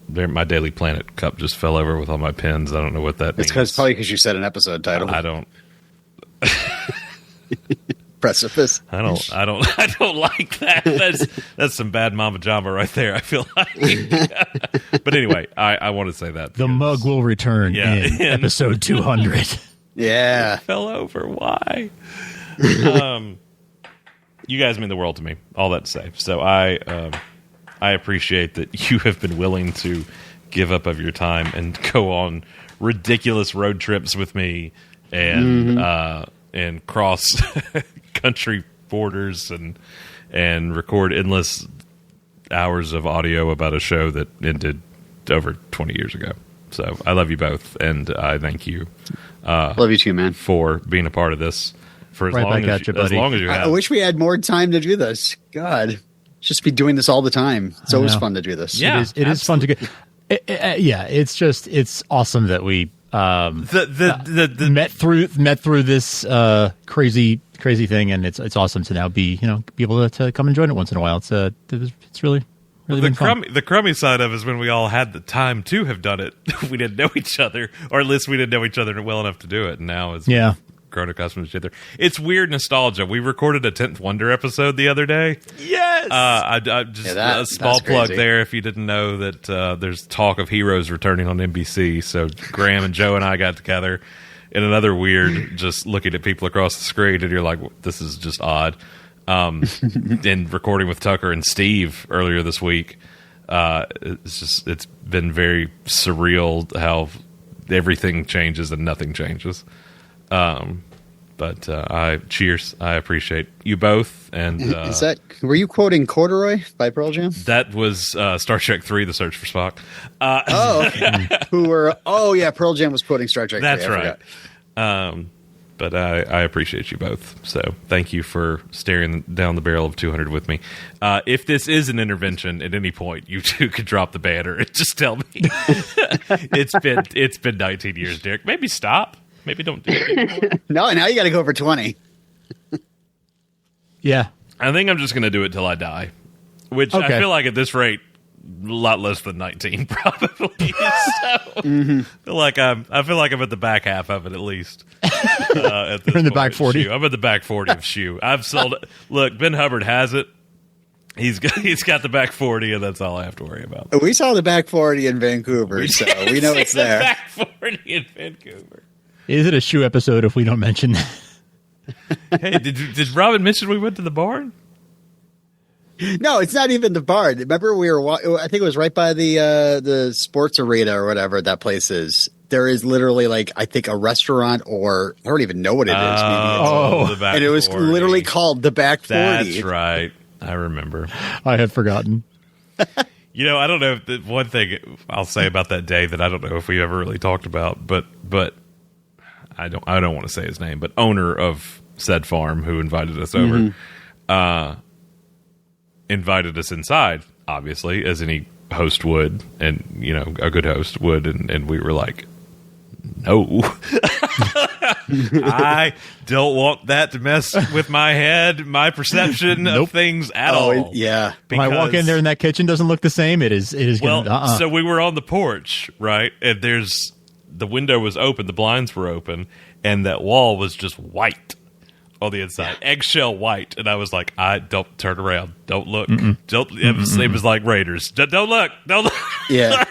[SPEAKER 8] my Daily Planet cup just fell over with all my pens. I don't know what that means.
[SPEAKER 9] It's probably because you said an episode title.
[SPEAKER 8] I don't
[SPEAKER 9] Precipice.
[SPEAKER 8] I don't like that. That's some bad Mama Jamba right there, I feel like. But anyway, I want to say that.
[SPEAKER 10] The mug will return in episode 200.
[SPEAKER 9] Yeah.
[SPEAKER 8] Fell over. Why? You guys mean the world to me. All that to say. So I appreciate that you have been willing to give up of your time and go on ridiculous road trips with me and cross country borders and record endless hours of audio about a show that ended over 20 years ago. So I love you both, and I thank you.
[SPEAKER 9] Love you too, man.
[SPEAKER 8] For being a part of this for as
[SPEAKER 10] Right
[SPEAKER 8] long
[SPEAKER 10] back
[SPEAKER 8] as
[SPEAKER 10] at you,
[SPEAKER 8] as
[SPEAKER 10] buddy.
[SPEAKER 8] long as you
[SPEAKER 9] I
[SPEAKER 8] have.
[SPEAKER 9] wish we had more time to do this. God, just be doing this all the time. It's always
[SPEAKER 10] know.
[SPEAKER 9] fun to do this.
[SPEAKER 8] Yeah.
[SPEAKER 10] It is fun to get. It's awesome that we met through this crazy thing, and it's awesome to now be able to come and join it once in a while. It's really been fun.
[SPEAKER 8] The crummy side of it is when we all had the time to have done it, we didn't know each other, or at least we didn't know each other well enough to do it. And now it's grown accustomed to each other. It's weird nostalgia. We recorded a 10th Wonder episode the other day.
[SPEAKER 10] Yes.
[SPEAKER 8] I just a small
[SPEAKER 9] that's
[SPEAKER 8] plug
[SPEAKER 9] crazy.
[SPEAKER 8] there if you didn't know that there's talk of Heroes returning on NBC. So Graham and Joe and I got together in another weird, just looking at people across the screen, and you're like, this is just odd. And recording with Tucker and Steve earlier this week. It's been very surreal how everything changes and nothing changes. But cheers. I appreciate you both. And
[SPEAKER 9] were you quoting Corduroy by Pearl Jam?
[SPEAKER 8] that was Star Trek 3: The Search for Spock.
[SPEAKER 9] Okay. Pearl Jam was quoting Star Trek.
[SPEAKER 8] That's
[SPEAKER 9] 3, I
[SPEAKER 8] right.
[SPEAKER 9] forgot.
[SPEAKER 8] But I appreciate you both. So thank you for staring down the barrel of 200 with me. If this is an intervention at any point, you two could drop the banner and just tell me. It's been 19 years, Derek. Maybe stop. Maybe don't do it anymore.
[SPEAKER 9] No, now you got to go for 20.
[SPEAKER 10] Yeah.
[SPEAKER 8] I think I'm just going to do it till I die. Which
[SPEAKER 10] Okay.
[SPEAKER 8] I feel like at this rate, a lot less than 19 probably. So I feel like I'm at the back half of it at least. At this
[SPEAKER 10] You're in the
[SPEAKER 8] point
[SPEAKER 10] back
[SPEAKER 8] of
[SPEAKER 10] 40.
[SPEAKER 8] Shoe. I'm at the back 40 of Shoe. I've sold it. Look, Ben Hubbard has it. He's got the back 40, and that's all I have to worry about.
[SPEAKER 9] We saw the back 40 in Vancouver, so we know it's
[SPEAKER 8] The
[SPEAKER 9] there.
[SPEAKER 8] back 40 in Vancouver.
[SPEAKER 10] Is it a shoe episode if we don't mention that?
[SPEAKER 8] Hey, did Robin mention we went to the barn?
[SPEAKER 9] No, it's not even the bar. Remember, I think it was right by the sports arena or whatever that place is. There is literally I think a restaurant, or I don't even know what it is. Maybe it's,
[SPEAKER 8] The back
[SPEAKER 9] and it was
[SPEAKER 8] 40.
[SPEAKER 9] literally called the Back 40.
[SPEAKER 8] That's right. I remember.
[SPEAKER 10] I had forgotten.
[SPEAKER 8] You know, I don't know if the one thing I'll say about that day that I don't know if we ever really talked about, but I don't want to say his name, but owner of said farm who invited us over, invited us inside, obviously, as any host would, and a good host would, and we were like, no. I don't want that to mess with my head, my perception of things at all.
[SPEAKER 9] Yeah.
[SPEAKER 10] When I walk in there and that kitchen doesn't look the same, it is
[SPEAKER 8] Well,
[SPEAKER 10] gonna,
[SPEAKER 8] so we were on the porch, right? And the window was open, the blinds were open, and that wall was just white on the inside, eggshell white. And I was like, I don't turn around, don't look, don't. It was like Raiders. Don't look, don't look.
[SPEAKER 9] Yeah.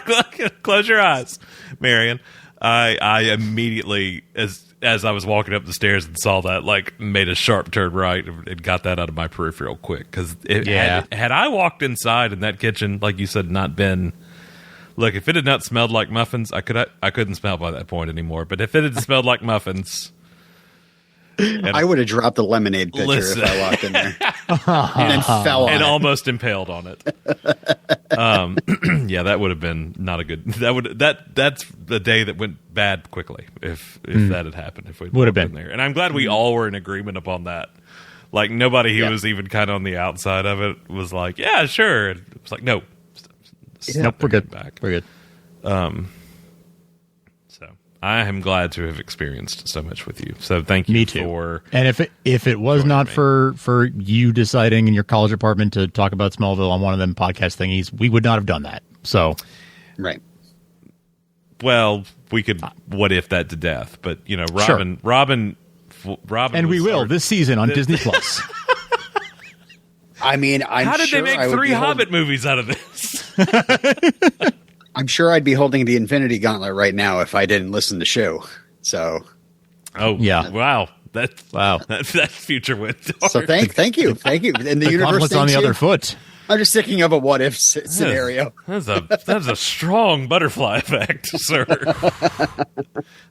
[SPEAKER 8] Close your eyes, Marion. I immediately, as I was walking up the stairs and saw that, made a sharp turn right and got that out of my peripheral quick. Because had I walked inside in that kitchen, like you said, not been. Look, if it had not smelled like muffins, I couldn't smell by that point anymore. But if it had smelled like muffins,
[SPEAKER 9] I would have dropped the lemonade pitcher if I walked in there and then fell on
[SPEAKER 8] and
[SPEAKER 9] it.
[SPEAKER 8] almost impaled on it. Yeah, that would have been not a good. That's the day that went bad quickly. If that had happened, if we
[SPEAKER 10] Would have
[SPEAKER 8] in
[SPEAKER 10] been
[SPEAKER 8] there, and I'm glad we all were in agreement upon that. Like nobody who was even kind of on the outside of it was like, yeah, sure. It was like, no.
[SPEAKER 10] Nope, we're good.
[SPEAKER 8] Back.
[SPEAKER 10] We're good.
[SPEAKER 8] So I am glad to have experienced so much with you. So thank you.
[SPEAKER 10] Me too.
[SPEAKER 8] For
[SPEAKER 10] and if it was not
[SPEAKER 8] me.
[SPEAKER 10] for you deciding in your college apartment to talk about Smallville on one of them podcast thingies, we would not have done that. So
[SPEAKER 9] Right.
[SPEAKER 8] well, we could what if that to death, but Robin,
[SPEAKER 10] and we
[SPEAKER 8] was
[SPEAKER 10] will
[SPEAKER 8] our-
[SPEAKER 10] this season on Disney Plus.
[SPEAKER 9] I mean,
[SPEAKER 8] How did
[SPEAKER 9] sure
[SPEAKER 8] they
[SPEAKER 9] I
[SPEAKER 8] make
[SPEAKER 9] would
[SPEAKER 8] 3
[SPEAKER 9] be
[SPEAKER 8] Hobbit movies out of this?
[SPEAKER 9] I'm sure I'd be holding the Infinity Gauntlet right now if I didn't listen to show. So,
[SPEAKER 8] Oh
[SPEAKER 10] Yeah.
[SPEAKER 8] Wow.
[SPEAKER 10] Wow.
[SPEAKER 8] That future went dark.
[SPEAKER 9] so thank you. And the
[SPEAKER 10] The
[SPEAKER 9] universe
[SPEAKER 10] gauntlet's on
[SPEAKER 9] thanks
[SPEAKER 10] the
[SPEAKER 9] you.
[SPEAKER 10] other foot.
[SPEAKER 9] I'm just thinking of a what if scenario.
[SPEAKER 8] That's a strong butterfly effect, sir.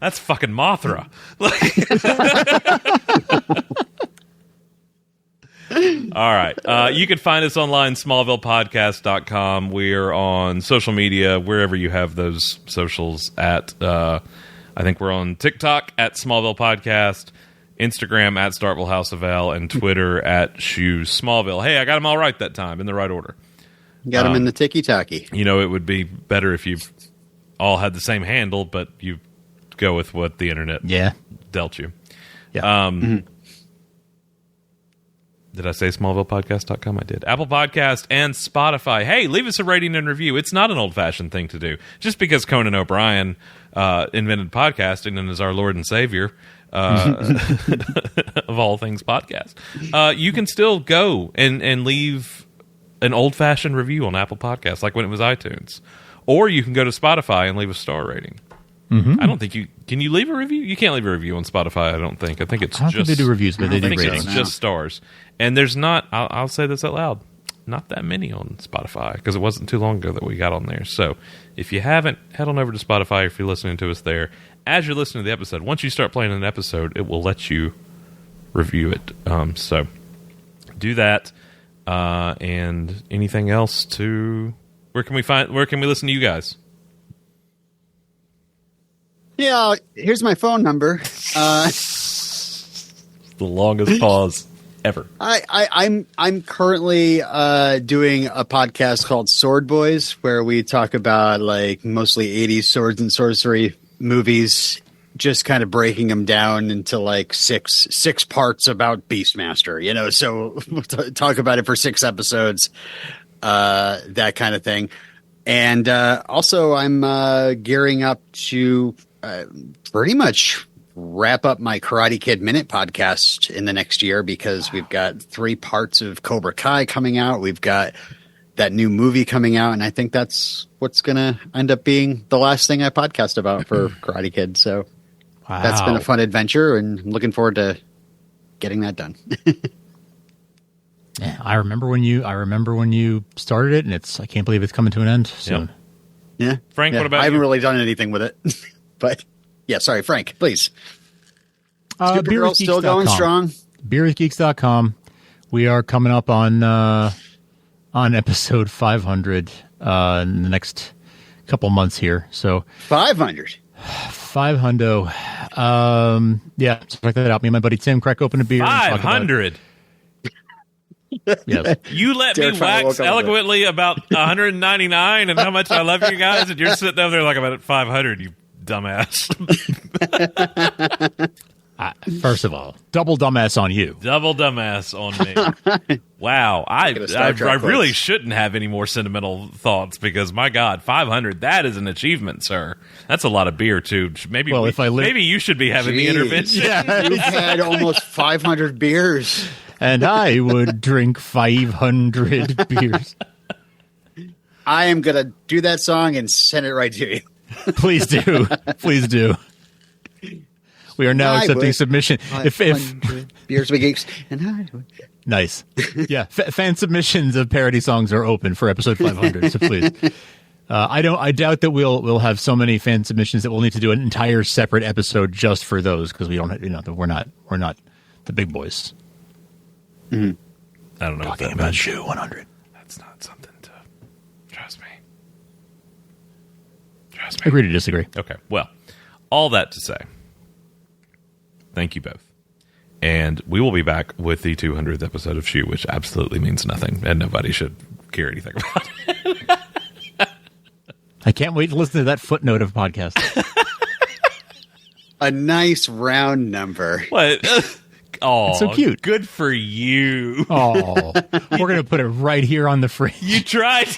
[SPEAKER 8] That's fucking Mothra. All right. You can find us online, smallvillepodcast.com. We're on social media, wherever you have those socials at. I think we're on TikTok at Smallville Podcast, Instagram at Startville House of L, and Twitter at Shoes Smallville. Hey, I got them all right that time, in the right order.
[SPEAKER 9] Got him in the ticky-tacky.
[SPEAKER 8] It would be better if you all had the same handle, but you go with what the internet dealt you.
[SPEAKER 10] Yeah.
[SPEAKER 8] Did I say SmallvillePodcast.com? I did. Apple Podcast and Spotify. Hey, leave us a rating and review. It's not an old-fashioned thing to do. Just because Conan O'Brien invented podcasting and is our Lord and Savior of all things podcast, you can still go and leave an old-fashioned review on Apple Podcasts, like when it was iTunes. Or you can go to Spotify and leave a star rating. I don't think you... Can you leave a review? You can't leave a review on Spotify, I don't think. I think it's
[SPEAKER 10] I don't think they do reviews, but they do
[SPEAKER 8] I think
[SPEAKER 10] ratings.
[SPEAKER 8] it's just stars. And there's not... I'll say this out loud. Not that many on Spotify, because it wasn't too long ago that we got on there. So if you haven't, head on over to Spotify if you're listening to us there. As you're listening to the episode, once you start playing an episode, it will let you review it. So do that. And anything else to... Where can we listen to you guys?
[SPEAKER 9] Yeah, here's my phone number.
[SPEAKER 8] The longest pause ever.
[SPEAKER 9] I'm currently doing a podcast called Sword Boys, where we talk about like mostly 80s swords and sorcery movies, just kind of breaking them down into like six parts about Beastmaster, you know, so we'll talk about it for 6 episodes, that kind of thing. And also I'm gearing up to pretty much wrap up my Karate Kid Minute podcast in the next year, because we've got 3 parts of Cobra Kai coming out. We've got that new movie coming out, and I think that's what's going to end up being the last thing I podcast about for Karate Kid. So that's been a fun adventure, and I'm looking forward to getting that done.
[SPEAKER 10] Yeah, I remember when you started it, and I can't believe it's coming to an end soon.
[SPEAKER 9] Yeah.
[SPEAKER 8] Frank, what about
[SPEAKER 9] I haven't
[SPEAKER 8] you?
[SPEAKER 9] really done anything with it, but yeah, sorry, Frank, please.
[SPEAKER 10] Supergirl
[SPEAKER 9] still going strong.
[SPEAKER 10] Beerwithgeeks.com. We are coming up on episode 500 in the next couple months here. So
[SPEAKER 9] 500.
[SPEAKER 10] 500. Yeah, check that out. Me and my buddy Tim crack open a beer.
[SPEAKER 8] 500.
[SPEAKER 10] Yes.
[SPEAKER 8] You let
[SPEAKER 9] Derek
[SPEAKER 8] me
[SPEAKER 9] finally
[SPEAKER 8] wax
[SPEAKER 9] woke up with
[SPEAKER 8] eloquently about 199 and how much I love you guys, and you're sitting over there like, I'm at 500, you dumbass.
[SPEAKER 10] First of all, double dumbass on you.
[SPEAKER 8] Double dumbass on me. Wow. I really shouldn't have any more sentimental thoughts, because, my God, 500, that is an achievement, sir. That's a lot of beer, too. Maybe maybe you should be having the intervention.
[SPEAKER 10] Yeah.
[SPEAKER 9] You've had almost 500 beers.
[SPEAKER 10] And I would drink 500 beers.
[SPEAKER 9] I am going to do that song and send it right to you.
[SPEAKER 10] Please do. Please do. We are now accepting submission. If
[SPEAKER 9] Beers with Geeks, and I would.
[SPEAKER 10] Nice. Yeah. Fan submissions of parody songs are open for episode 500. So please. I doubt that we'll have so many fan submissions that we'll need to do an entire separate episode just for those, because we don't, we're not the big boys.
[SPEAKER 9] Mm-hmm.
[SPEAKER 8] I don't know
[SPEAKER 10] Talking
[SPEAKER 8] what that
[SPEAKER 10] about
[SPEAKER 8] means.
[SPEAKER 10] Shoe 100.
[SPEAKER 8] That's not something to... Trust me.
[SPEAKER 10] Agree to disagree.
[SPEAKER 8] Okay, well, all that to say, thank you both. And we will be back with the 200th episode of Shoe, which absolutely means nothing, and nobody should care anything about it.
[SPEAKER 10] I can't wait to listen to that footnote of podcast.
[SPEAKER 9] A nice round number.
[SPEAKER 8] What? Oh,
[SPEAKER 10] It's so cute.
[SPEAKER 8] Good for you.
[SPEAKER 10] Oh, we're going to put it right here on the fridge.
[SPEAKER 8] You tried.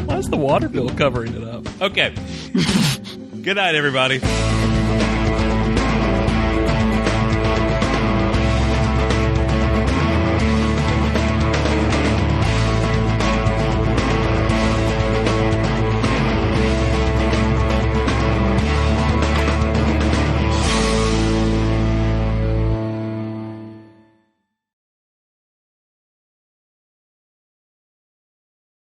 [SPEAKER 8] Why is the water bill covering it up? Okay. Good night, everybody.